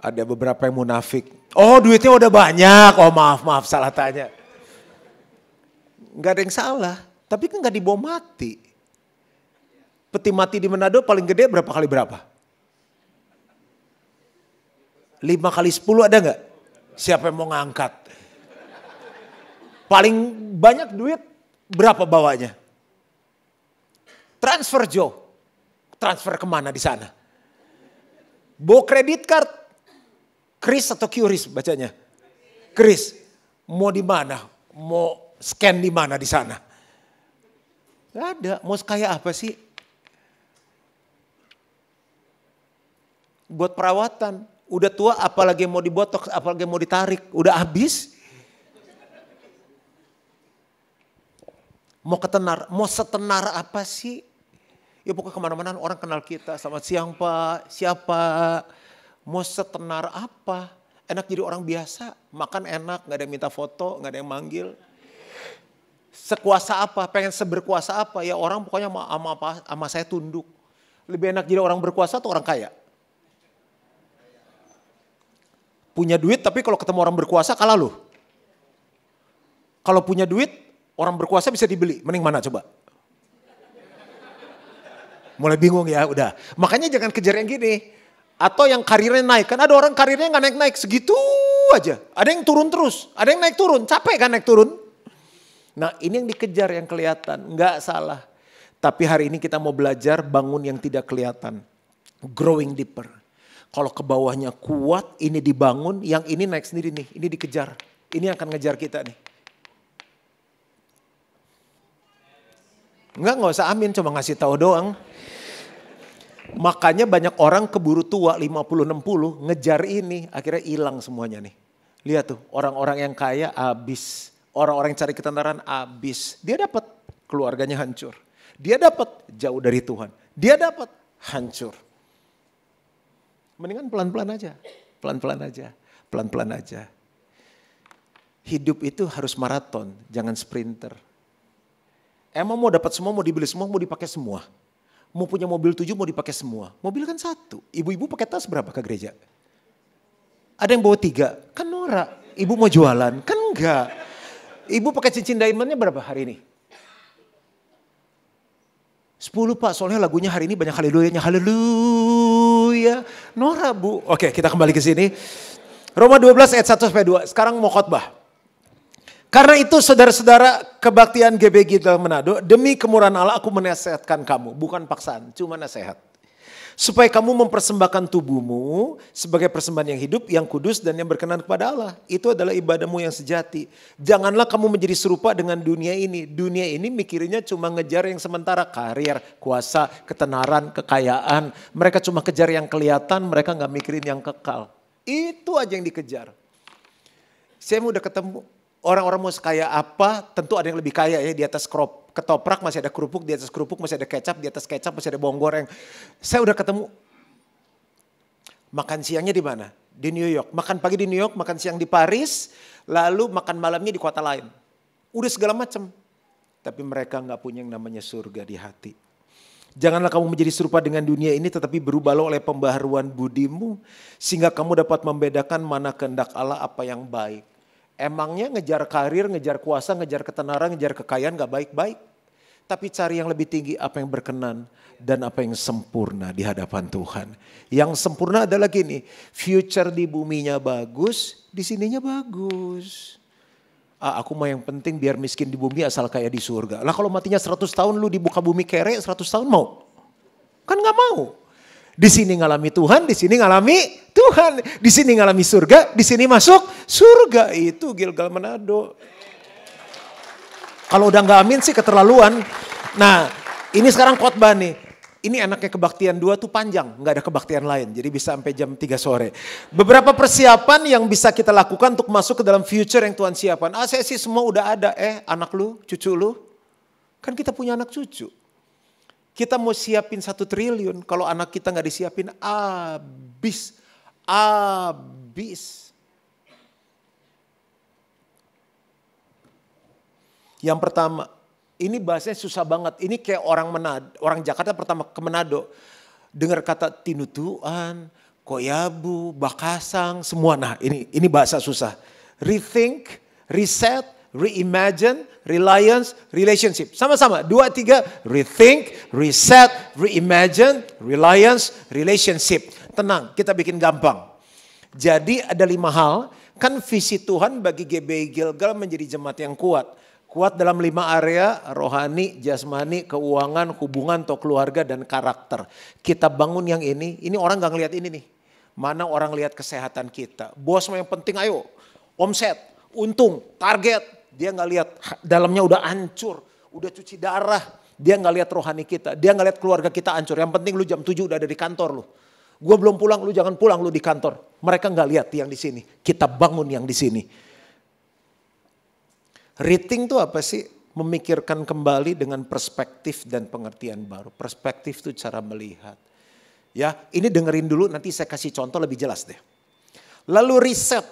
Ada beberapa yang munafik. Oh duitnya udah banyak. Oh maaf salah tanya. Gak ada yang salah. Tapi kan gak dibawa mati. Peti mati di Manado paling gede berapa kali berapa? 5 kali 10 ada gak? Siapa yang mau ngangkat? Paling banyak duit berapa bawanya? Transfer Joe. Transfer kemana di sana? Bawa kredit card. Kris atau QRIS bacanya? Kris. Mau di mana? Mau scan di mana di sana? Gak ada. Mau sekaya apa sih? Buat perawatan. Udah tua apalagi mau dibotox, apalagi mau ditarik. Udah habis. Mau ketenar, mau setenar apa sih? Ya pokoknya kemana-mana orang kenal kita. Selamat siang Pak, siapa? Mau setenar apa? Enak jadi orang biasa, makan enak, gak ada yang minta foto, gak ada yang manggil. Sekuasa apa, pengen seberkuasa apa? Ya orang pokoknya sama saya tunduk. Lebih enak jadi orang berkuasa atau orang kaya? Punya duit tapi kalau ketemu orang berkuasa kalah lu. Kalau punya duit, orang berkuasa bisa dibeli. Mending mana coba? Mulai bingung ya udah. Makanya jangan kejar yang gini. Atau yang karirnya naik. Kan ada orang karirnya gak naik-naik. Segitu aja. Ada yang turun terus. Ada yang naik turun. Capek kan naik turun. Nah ini yang dikejar yang kelihatan. Gak salah. Tapi hari ini kita mau belajar bangun yang tidak kelihatan. Growing deeper. Kalau ke bawahnya kuat, ini dibangun, yang ini naik sendiri nih, ini dikejar. Ini akan ngejar kita nih. Enggak usah amin, cuma ngasih tahu doang. Makanya banyak orang keburu tua 50-60 ngejar ini, akhirnya hilang semuanya nih. Lihat tuh, orang-orang yang kaya habis, orang-orang yang cari ketenaran habis. Dia dapat, keluarganya hancur. Dia dapat jauh dari Tuhan. Dia dapat hancur. Mendingan pelan-pelan aja, pelan-pelan aja, pelan-pelan aja. Hidup itu harus maraton, jangan sprinter. Emang mau dapat semua, mau dibeli semua, mau dipakai semua. Mau punya mobil 7, mau dipakai semua. Mobil kan 1. Ibu-ibu pakai tas berapa ke gereja? Ada yang bawa 3, kan norak. Ibu mau jualan, kan enggak. Ibu pakai cincin diamondnya berapa hari ini? 10 Pak, soalnya lagunya hari ini banyak haleluyanya. Haleluya. Nora Bu. Oke, kita kembali ke sini. Roma 12 ayat 1-2. Sekarang mau khotbah. Karena itu saudara-saudara kebaktian GBG dalam Manado. Demi kemurahan Allah aku menasihatkan kamu. Bukan paksaan, cuma nasihat. Supaya kamu mempersembahkan tubuhmu sebagai persembahan yang hidup, yang kudus dan yang berkenan kepada Allah. Itu adalah ibadahmu yang sejati. Janganlah kamu menjadi serupa dengan dunia ini. Dunia ini mikirinnya cuma ngejar yang sementara. Karir, kuasa, ketenaran, kekayaan. Mereka cuma kejar yang kelihatan, mereka gak mikirin yang kekal. Itu aja yang dikejar. Saya udah ketemu orang-orang mau sekaya apa, tentu ada yang lebih kaya ya di atas ketoprak masih ada kerupuk, di atas kerupuk masih ada kecap, di atas kecap masih ada bawang goreng. Saya udah ketemu. Makan siangnya di mana? Di New York. Makan pagi di New York, makan siang di Paris, lalu makan malamnya di kota lain. Udah segala macam. Tapi mereka gak punya yang namanya surga di hati. Janganlah kamu menjadi serupa dengan dunia ini, tetapi berubahlah oleh pembaharuan budimu, sehingga kamu dapat membedakan mana kehendak Allah, apa yang baik. Emangnya ngejar karir, ngejar kuasa, ngejar ketenaran, ngejar kekayaan gak baik-baik. Tapi cari yang lebih tinggi, apa yang berkenan dan apa yang sempurna di hadapan Tuhan. Yang sempurna adalah gini, future di buminya bagus, di sininya bagus. Aku mah yang penting biar miskin di bumi asal kaya di surga. Lah kalau matinya 100 tahun lu dibuka bumi kere 100 tahun mau? Kan gak mau. Di sini ngalami Tuhan, di sini ngalami Tuhan. Di sini ngalami surga, di sini masuk surga. Itu Gilgal Manado. Kalau udah gak amin sih keterlaluan. Nah ini sekarang khotbah nih. Ini enaknya kebaktian 2 tuh panjang. Gak ada kebaktian lain. Jadi bisa sampai jam 3 sore. Beberapa persiapan yang bisa kita lakukan untuk masuk ke dalam future yang Tuhan siapkan. Saya sih semua udah ada. Anak lu, cucu lu. Kan kita punya anak cucu. Kita mau siapin 1 triliun. Kalau anak kita gak disiapin abis. Abis. Yang pertama, ini bahasanya susah banget. Ini kayak orang Jakarta pertama ke Manado. Dengar kata tinutuan, koyabu, bakasang, semua. Nah ini bahasa susah. Rethink, reset, reimagine, reliance, relationship. Sama-sama, 2, 3, rethink, reset, reimagine, reliance, relationship. Tenang, kita bikin gampang. Jadi ada 5 hal, kan visi Tuhan bagi GBI Gilgal menjadi jemaat yang kuat. Kuat dalam 5 area, rohani, jasmani, keuangan, hubungan atau keluarga dan karakter. Kita bangun yang ini orang gak ngeliat ini nih. Mana orang lihat kesehatan kita. Bos yang penting ayo, omset, untung, target. Dia gak lihat dalamnya udah hancur, udah cuci darah. Dia gak lihat rohani kita, dia gak lihat keluarga kita hancur. Yang penting lu jam 7 udah ada di kantor lu. Gue belum pulang, lu jangan pulang lu di kantor. Mereka gak lihat yang di sini. Kita bangun yang di sini. Rethink itu apa sih? Memikirkan kembali dengan perspektif dan pengertian baru. Perspektif itu cara melihat. Ya, ini dengerin dulu nanti saya kasih contoh lebih jelas deh. Lalu riset,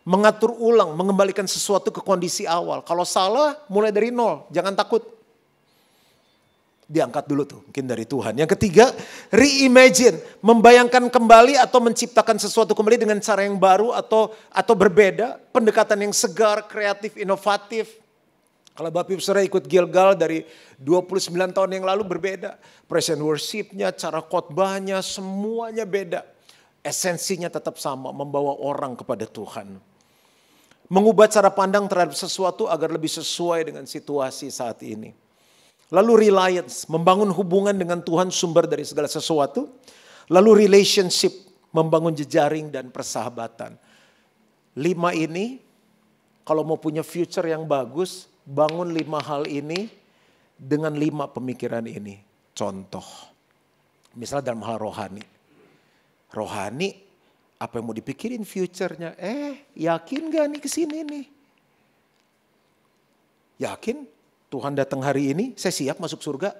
mengatur ulang, mengembalikan sesuatu ke kondisi awal. Kalau salah mulai dari nol, jangan takut. Diangkat dulu tuh, mungkin dari Tuhan. Yang ketiga, reimagine, membayangkan kembali atau menciptakan sesuatu kembali dengan cara yang baru atau berbeda. Pendekatan yang segar, kreatif, inovatif. Kalau Bapak Ibu Saudara ikut Gilgal dari 29 tahun yang lalu berbeda. Praise and worship-nya, cara khotbahnya, semuanya beda. Esensinya tetap sama, membawa orang kepada Tuhan. Mengubah cara pandang terhadap sesuatu agar lebih sesuai dengan situasi saat ini. Lalu reliance, membangun hubungan dengan Tuhan sumber dari segala sesuatu. Lalu relationship, membangun jejaring dan persahabatan. 5 ini, kalau mau punya future yang bagus, bangun 5 hal ini dengan 5 pemikiran ini. Contoh, misalnya dalam hal rohani. Rohani, apa yang mau dipikirin future-nya? Yakin gak nih kesini nih? Yakin? Tuhan datang hari ini, saya siap masuk surga.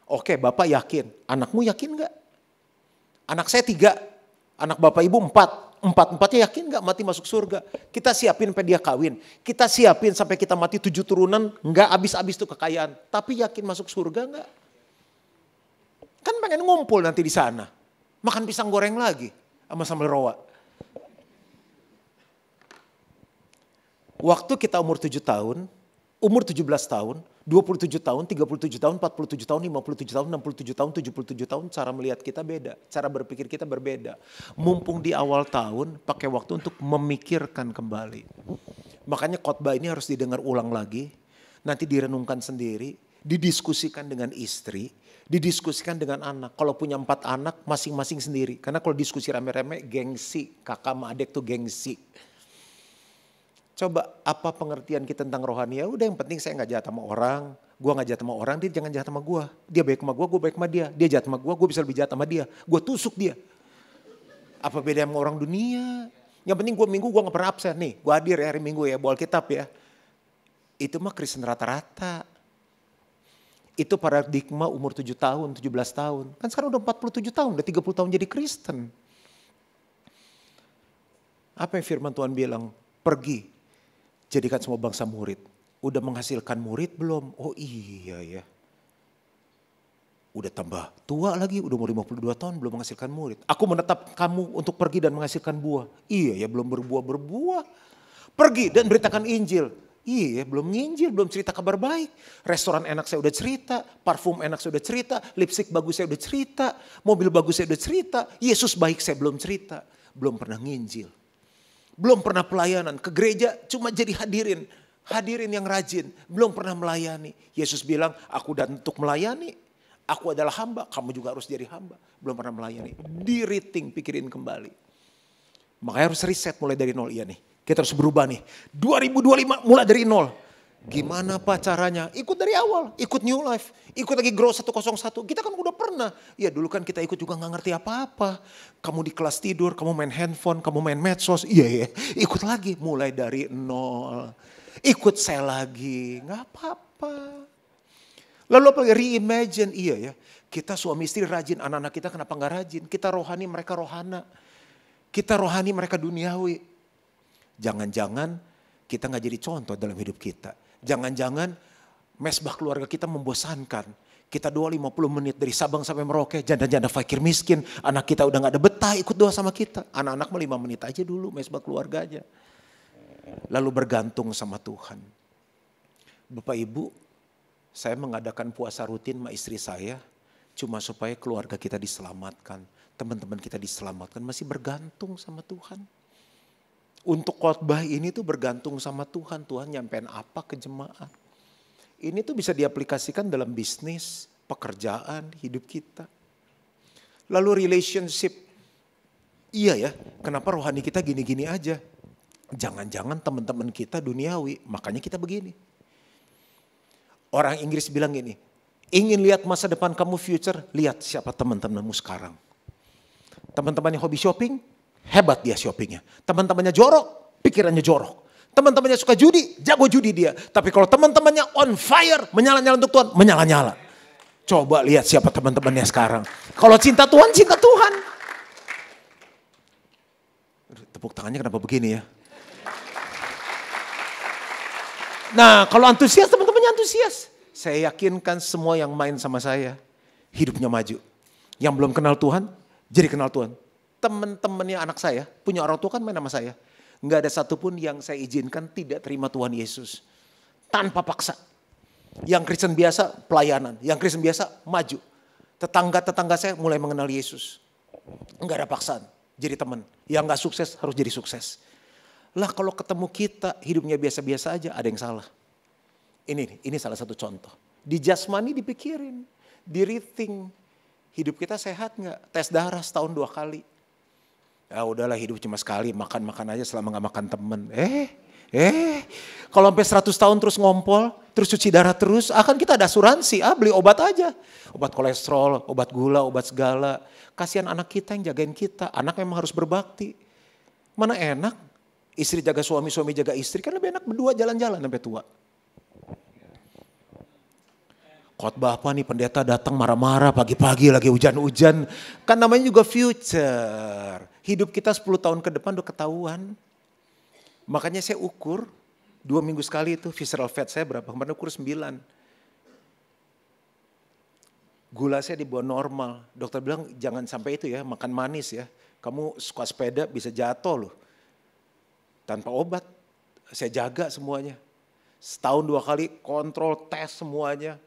Oke, Bapak yakin. Anakmu yakin gak? Anak saya 3, anak Bapak Ibu 4. 4-4-nya yakin gak mati masuk surga? Kita siapin sampai dia kawin. Kita siapin sampai kita mati 7 turunan, gak habis-habis tuh kekayaan. Tapi yakin masuk surga gak? Kan pengen ngumpul nanti di sana. Makan pisang goreng lagi sama sambal roa. Waktu kita umur 7 tahun, umur 17 tahun, 27 tahun, 37 tahun, 47 tahun, 57 tahun, 67 tahun, 77 tahun, cara melihat kita beda. Cara berpikir kita berbeda. Mumpung di awal tahun, pakai waktu untuk memikirkan kembali. Makanya khotbah ini harus didengar ulang lagi. Nanti direnungkan sendiri, didiskusikan dengan istri, didiskusikan dengan anak. Kalau punya 4 anak, masing-masing sendiri. Karena kalau diskusi rame-rame, gengsi. Kakak sama adik tuh gengsi. Coba apa pengertian kita tentang rohani? Ya udah yang penting saya gak jahat sama orang. Gue gak jahat sama orang, dia jangan jahat sama gue. Dia baik sama gue baik sama dia. Dia jahat sama gue bisa lebih jahat sama dia. Gue tusuk dia. Apa beda sama orang dunia? Yang penting gue minggu gue gak pernah absen. Nih gue hadir ya hari minggu ya, bawa Alkitab ya. Itu mah Kristen rata-rata. Itu paradigma umur 7 tahun, 17 tahun. Kan sekarang udah 47 tahun, udah 30 tahun jadi Kristen. Apa yang firman Tuhan bilang? Pergi. Jadikan semua bangsa murid. Udah menghasilkan murid belum? Oh iya ya. Udah tambah tua lagi, udah umur 52 tahun belum menghasilkan murid. Aku menetap kamu untuk pergi dan menghasilkan buah. Iya ya belum berbuah-berbuah. Pergi dan beritakan Injil. Iya, belum nginjil, belum cerita kabar baik. Restoran enak saya udah cerita, parfum enak saya udah cerita, lipstick bagus saya udah cerita, mobil bagus saya udah cerita, Yesus baik saya belum cerita. Belum pernah nginjil. Belum pernah pelayanan, ke gereja cuma jadi hadirin. Hadirin yang rajin, belum pernah melayani. Yesus bilang, aku datang untuk melayani. Aku adalah hamba, kamu juga harus jadi hamba. Belum pernah melayani. Di-rating, pikirin kembali. Makanya harus riset mulai dari nol. Iya nih, kita harus berubah nih. 2025 mulai dari nol. Gimana Pak caranya? Ikut dari awal, ikut New Life. Ikut lagi Grow 101. Kita kan udah pernah. Ya dulu kan kita ikut juga gak ngerti apa-apa. Kamu di kelas tidur, kamu main handphone, kamu main medsos. Iya, ikut lagi mulai dari nol. Ikut saya lagi, gak apa-apa. Lalu apa lagi? Reimagine, iya ya. Kita suami istri rajin, anak-anak kita kenapa gak rajin? Kita rohani, mereka rohana. Kita rohani, mereka duniawi. Jangan-jangan kita gak jadi contoh dalam hidup kita. Jangan-jangan mesbah keluarga kita membosankan. Kita doa 50 menit dari Sabang sampai Merauke, janda-janda fakir miskin. Anak kita udah gak ada betah ikut doa sama kita. Anak-anak mah 5 menit aja dulu mesbah keluarganya. Lalu bergantung sama Tuhan. Bapak Ibu, saya mengadakan puasa rutin sama istri saya. Cuma supaya keluarga kita diselamatkan. Teman-teman kita diselamatkan, masih bergantung sama Tuhan. Untuk khotbah ini tuh bergantung sama Tuhan. Tuhan nyampein apa ke jemaat. Ini tuh bisa diaplikasikan dalam bisnis, pekerjaan, hidup kita. Lalu relationship. Iya ya, kenapa rohani kita gini-gini aja. Jangan-jangan teman-teman kita duniawi, makanya kita begini. Orang Inggris bilang gini, ingin lihat masa depan kamu future, lihat siapa teman-temanmu sekarang. Teman-temannya hobi shopping, hebat dia shoppingnya. Teman-temannya jorok, pikirannya jorok. Teman-temannya suka judi, jago judi dia. Tapi kalau teman-temannya on fire, menyala-nyala untuk Tuhan, menyala-nyala. Coba lihat siapa teman-temannya sekarang. Kalau cinta Tuhan, cinta Tuhan. Tepuk tangannya kenapa begini ya? Nah kalau antusias, teman-temannya antusias. Saya yakinkan semua yang main sama saya, hidupnya maju. Yang belum kenal Tuhan, jadi kenal Tuhan. Teman-temannya anak saya, punya orang tua kan main sama saya. Nggak ada satupun yang saya izinkan tidak terima Tuhan Yesus. Tanpa paksa. Yang Kristen biasa pelayanan, yang Kristen biasa maju. Tetangga-tetangga saya mulai mengenal Yesus. Nggak ada paksaan, jadi teman. Yang nggak sukses harus jadi sukses. Lah kalau ketemu kita hidupnya biasa-biasa aja, ada yang salah. Ini salah satu contoh. Di jasmani dipikirin, di rating. Hidup kita sehat nggak? Tes darah setahun 2 kali. Ya udahlah hidup cuma sekali, makan-makan aja selama nggak makan temen. Kalau sampai 100 tahun terus ngompol, terus cuci darah terus, akan kita ada asuransi, beli obat aja. Obat kolesterol, obat gula, obat segala. Kasihan anak kita yang jagain kita, anak memang harus berbakti. Mana enak? Istri jaga suami, suami jaga istri. Kan lebih enak berdua jalan-jalan sampai tua. Khotbah apa nih, pendeta datang marah-marah pagi-pagi lagi hujan-hujan. Kan namanya juga future. Hidup kita 10 tahun ke depan udah ketahuan. Makanya saya ukur 2 minggu sekali itu visceral fat saya berapa. Kemarin ukur 9. Gula saya di bawah normal. Dokter bilang jangan sampai itu ya, makan manis ya. Kamu suka sepeda bisa jatuh loh. Tanpa obat, saya jaga semuanya. Setahun 2 kali kontrol tes semuanya.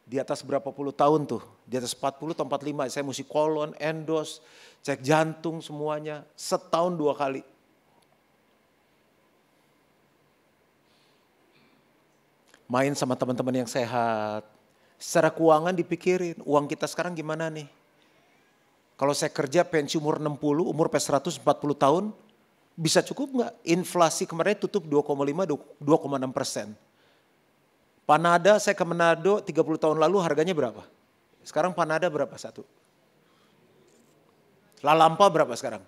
Di atas berapa puluh tahun tuh, di atas 40 atau 45, saya mesti kolon, endos, cek jantung semuanya. Setahun 2 kali. Main sama teman-teman yang sehat. Secara keuangan dipikirin, uang kita sekarang gimana nih? Kalau saya kerja pensiun umur 60, umur 140 tahun, bisa cukup nggak? Inflasi kemarin tutup 2,5-2,6%. Panada saya ke Manado 30 tahun lalu harganya berapa? Sekarang Panada berapa satu? Lalampa berapa sekarang?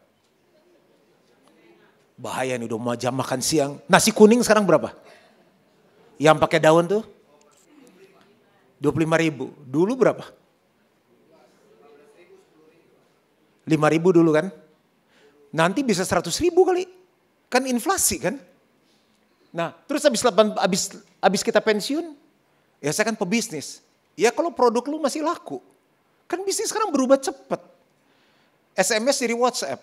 Bahaya nih udah mau jam makan siang. Nasi kuning sekarang berapa? Yang pakai daun tuh? 25.000. Dulu berapa? 5.000 dulu kan? Nanti bisa 100.000 kali. Kan inflasi kan? Nah terus habis kita pensiun, ya saya kan pebisnis. Ya kalau produk lu masih laku, kan bisnis sekarang berubah cepat. SMS jadi WhatsApp.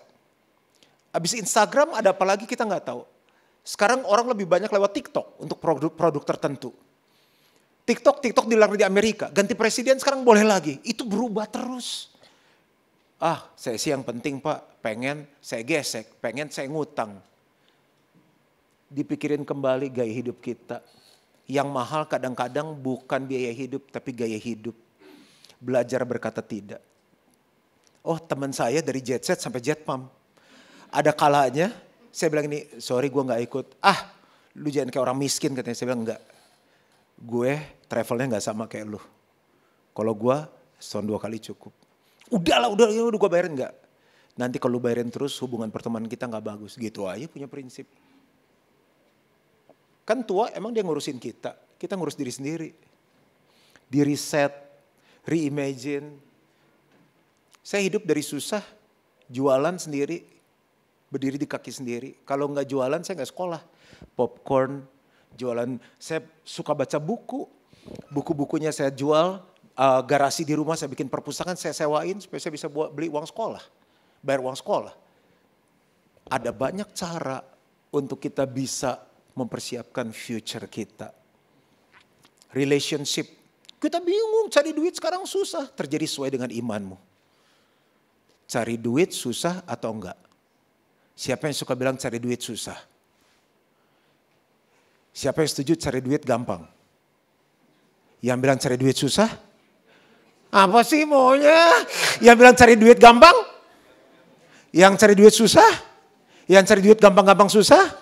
Habis Instagram ada apa lagi kita nggak tahu. Sekarang orang lebih banyak lewat TikTok untuk produk tertentu. TikTok dilarang di Amerika, ganti presiden sekarang boleh lagi. Itu berubah terus. Saya sih yang penting Pak, pengen saya gesek, pengen saya ngutang. Dipikirin kembali gaya hidup kita. Yang mahal kadang-kadang bukan biaya hidup, tapi gaya hidup. Belajar berkata tidak. Teman saya dari jet set sampai jet pump. Ada kalanya saya bilang ini, sorry gue gak ikut. Lu jangan kayak orang miskin katanya. Saya bilang enggak. Gue travelnya gak sama kayak lu. Kalau gue setahun 2 kali cukup. Udah gue bayarin enggak. Nanti kalau lu bayarin terus hubungan pertemanan kita gak bagus. Gitu aja punya prinsip. Kan tua emang dia ngurusin kita. Kita ngurus diri sendiri. Di reset, reimagine. Saya hidup dari susah. Jualan sendiri. Berdiri di kaki sendiri. Kalau gak jualan saya gak sekolah. Popcorn, jualan. Saya suka baca buku. Buku-bukunya saya jual. Garasi di rumah saya bikin perpustakaan, saya sewain supaya saya bisa beli uang sekolah. Bayar uang sekolah. Ada banyak cara untuk kita bisa mempersiapkan future kita. Relationship. Kita bingung cari duit sekarang susah. Terjadi sesuai dengan imanmu. Cari duit susah atau enggak? Siapa yang suka bilang cari duit susah? Siapa yang setuju cari duit gampang? Yang bilang cari duit susah? Apa sih maunya? Yang bilang cari duit gampang? Yang cari duit susah? Yang cari duit gampang-gampang susah?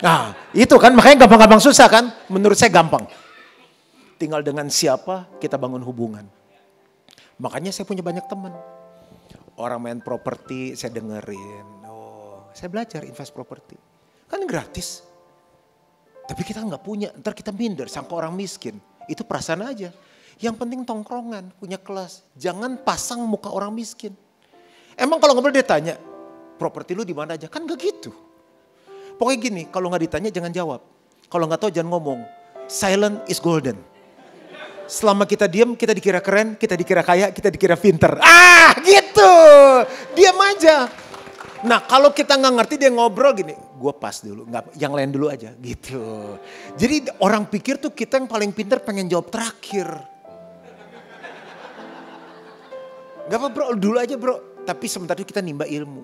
Nah itu kan makanya gampang-gampang susah kan? Menurut saya gampang. Tinggal dengan siapa kita bangun hubungan. Makanya saya punya banyak teman. Orang main properti saya dengerin. Saya belajar invest properti. Kan gratis. Tapi kita nggak punya. Ntar kita minder sangka orang miskin. Itu perasaan aja. Yang penting tongkrongan, punya kelas. Jangan pasang muka orang miskin. Emang kalau ngobrol dia tanya, properti lu di mana aja? Kan gak gitu. Pokoknya gini, kalau gak ditanya jangan jawab. Kalau gak tahu jangan ngomong. Silent is golden. Selama kita diam, kita dikira keren, kita dikira kaya, kita dikira pinter. Gitu. Diam aja. Nah kalau kita gak ngerti dia ngobrol gini, gue pas dulu, yang lain dulu aja gitu. Jadi orang pikir tuh kita yang paling pinter pengen jawab terakhir. Gak apa bro, dulu aja bro. Tapi sementara itu kita nimba ilmu.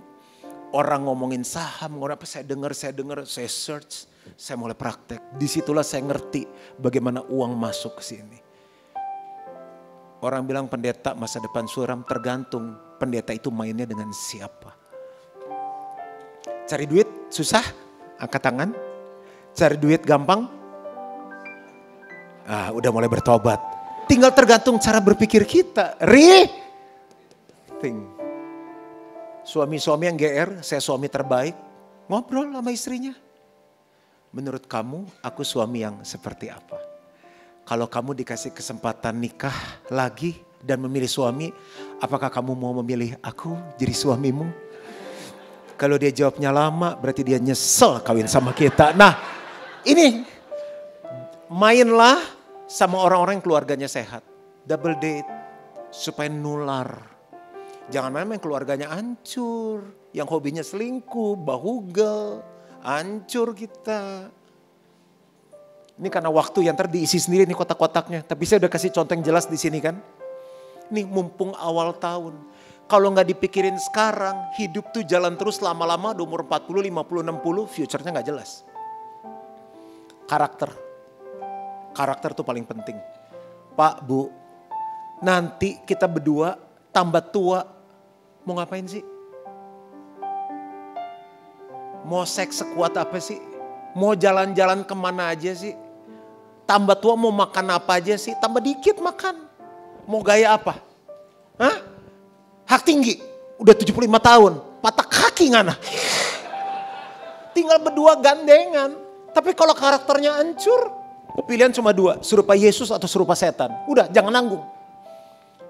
Orang ngomongin saham, ngomong apa saya dengar, saya search, saya mulai praktek. Disitulah saya ngerti bagaimana uang masuk ke sini. Orang bilang pendeta masa depan suram, tergantung pendeta itu mainnya dengan siapa. Cari duit susah, angkat tangan. Cari duit gampang, udah mulai bertobat. Tinggal tergantung cara berpikir kita. Suami-suami yang GR, saya suami terbaik. Ngobrol sama istrinya. Menurut kamu, aku suami yang seperti apa? Kalau kamu dikasih kesempatan nikah lagi dan memilih suami, apakah kamu mau memilih aku jadi suamimu? Kalau dia jawabnya lama, berarti dia nyesel kawin sama kita. Nah, ini mainlah sama orang-orang yang keluarganya sehat. Double date supaya nular. Jangan main-main keluarganya hancur. Yang hobinya selingkuh, bahugel, hancur kita. Ini karena waktu yang diisi sendiri nih kotak-kotaknya. Tapi saya udah kasih contoh yang jelas di sini kan. Nih mumpung awal tahun. Kalau nggak dipikirin sekarang, hidup tuh jalan terus lama-lama di umur 40, 50, 60, future-nya nggak jelas. Karakter tuh paling penting. Pak, Bu, nanti kita berdua tambah tua, mau ngapain sih? Mau seks sekuat apa sih? Mau jalan-jalan kemana aja sih? Tambah tua mau makan apa aja sih? Tambah dikit makan. Mau gaya apa? Hak tinggi, udah 75 tahun, patah kaki ngana. Tinggal berdua gandengan. Tapi kalau karakternya hancur, pilihan cuma 2, serupa Yesus atau serupa setan. Udah, jangan nanggung.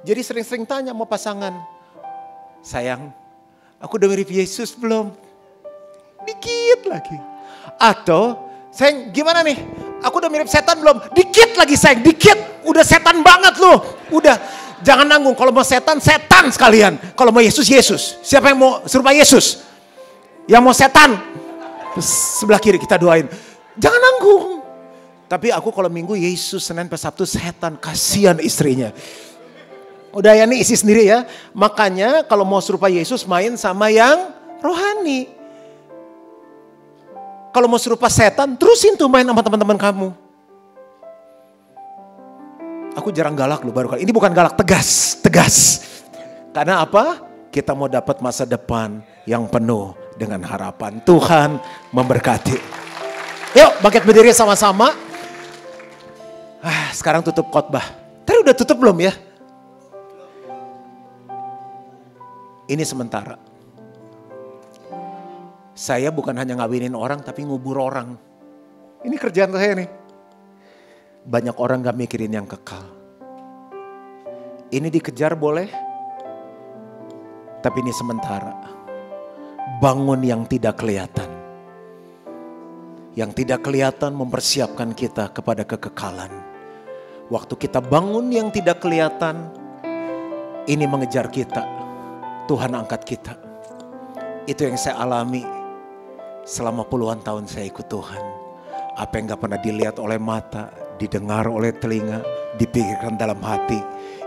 Jadi sering-sering tanya sama pasangan, sayang, aku udah mirip Yesus belum? Dikit lagi. Atau, sayang gimana nih? Aku udah mirip setan belum? Dikit lagi sayang, dikit. Udah setan banget loh. Udah. Jangan nanggung, kalau mau setan, setan sekalian. Kalau mau Yesus, Yesus. Siapa yang mau serupa Yesus? Yang mau setan? Sebelah kiri kita doain. Jangan nanggung. Tapi aku kalau Minggu Yesus, Senin sampai Sabtu setan, kasihan istrinya. Udah ya nih isi sendiri ya. Makanya kalau mau serupa Yesus main sama yang rohani. Kalau mau serupa setan terusin tuh main sama teman-teman kamu. Aku jarang galak loh baru kali. Ini bukan galak, tegas. Karena apa? Kita mau dapat masa depan yang penuh dengan harapan. Tuhan memberkati. Yuk bangkit berdiri sama-sama. Sekarang tutup khotbah. Tadi udah tutup belum ya? Ini sementara. Saya bukan hanya ngawinin orang tapi ngubur orang. Ini kerjaan saya nih. Banyak orang gak mikirin yang kekal. Ini dikejar boleh. Tapi ini sementara. Bangun yang tidak kelihatan. Yang tidak kelihatan mempersiapkan kita kepada kekekalan. Waktu kita bangun yang tidak kelihatan. Ini mengejar kita. Tuhan angkat kita. Itu yang saya alami selama puluhan tahun saya ikut Tuhan. Apa yang gak pernah dilihat oleh mata, didengar oleh telinga, dipikirkan dalam hati.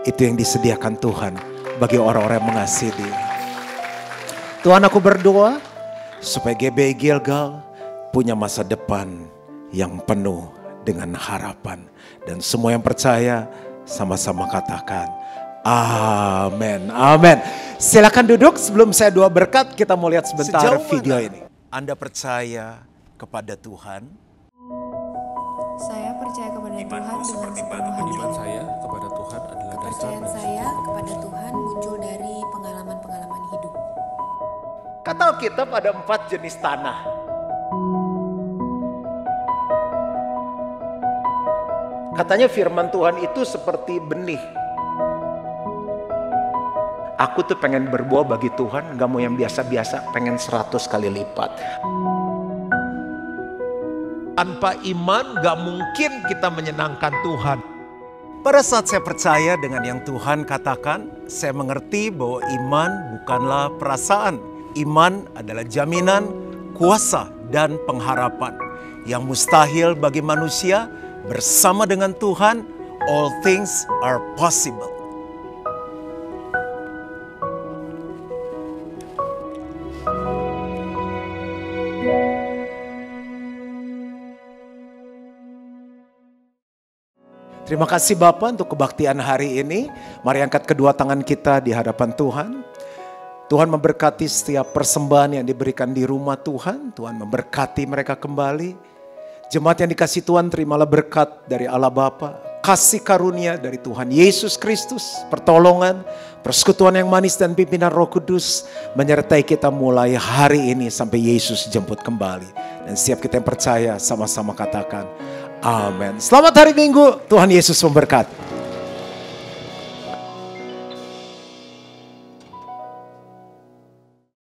Itu yang disediakan Tuhan bagi orang-orang yang mengasihi Dia. Tuhan, aku berdoa supaya GBI Gilgal punya masa depan yang penuh dengan harapan. Dan semua yang percaya sama-sama katakan amin. Amin. Silakan duduk sebelum saya doa berkat. Kita mau lihat sebentar video ini. Anda percaya kepada Tuhan? Saya percaya kepada Tuhan dengan sepenuh hati. Iman saya kepada Tuhan adalah dasar Kepercayaan saya kepada Tuhan muncul dari pengalaman-pengalaman hidup. Kata Alkitab ada 4 jenis tanah. Katanya firman Tuhan itu seperti benih. Aku tuh pengen berbuah bagi Tuhan, gak mau yang biasa-biasa, pengen 100 kali lipat. Tanpa iman gak mungkin kita menyenangkan Tuhan. Pada saat saya percaya dengan yang Tuhan katakan, saya mengerti bahwa iman bukanlah perasaan. Iman adalah jaminan, kuasa, dan pengharapan. Yang mustahil bagi manusia, bersama dengan Tuhan, all things are possible. Terima kasih Bapak untuk kebaktian hari ini. Mari angkat kedua tangan kita di hadapan Tuhan. Tuhan memberkati setiap persembahan yang diberikan di rumah Tuhan. Tuhan memberkati mereka kembali. Jemaat yang dikasih Tuhan, terimalah berkat dari Allah Bapa, kasih karunia dari Tuhan Yesus Kristus, pertolongan, persekutuan yang manis dan pimpinan Roh Kudus menyertai kita mulai hari ini sampai Yesus jemput kembali. Dan setiap kita yang percaya sama-sama katakan amin. Selamat hari Minggu, Tuhan Yesus memberkati.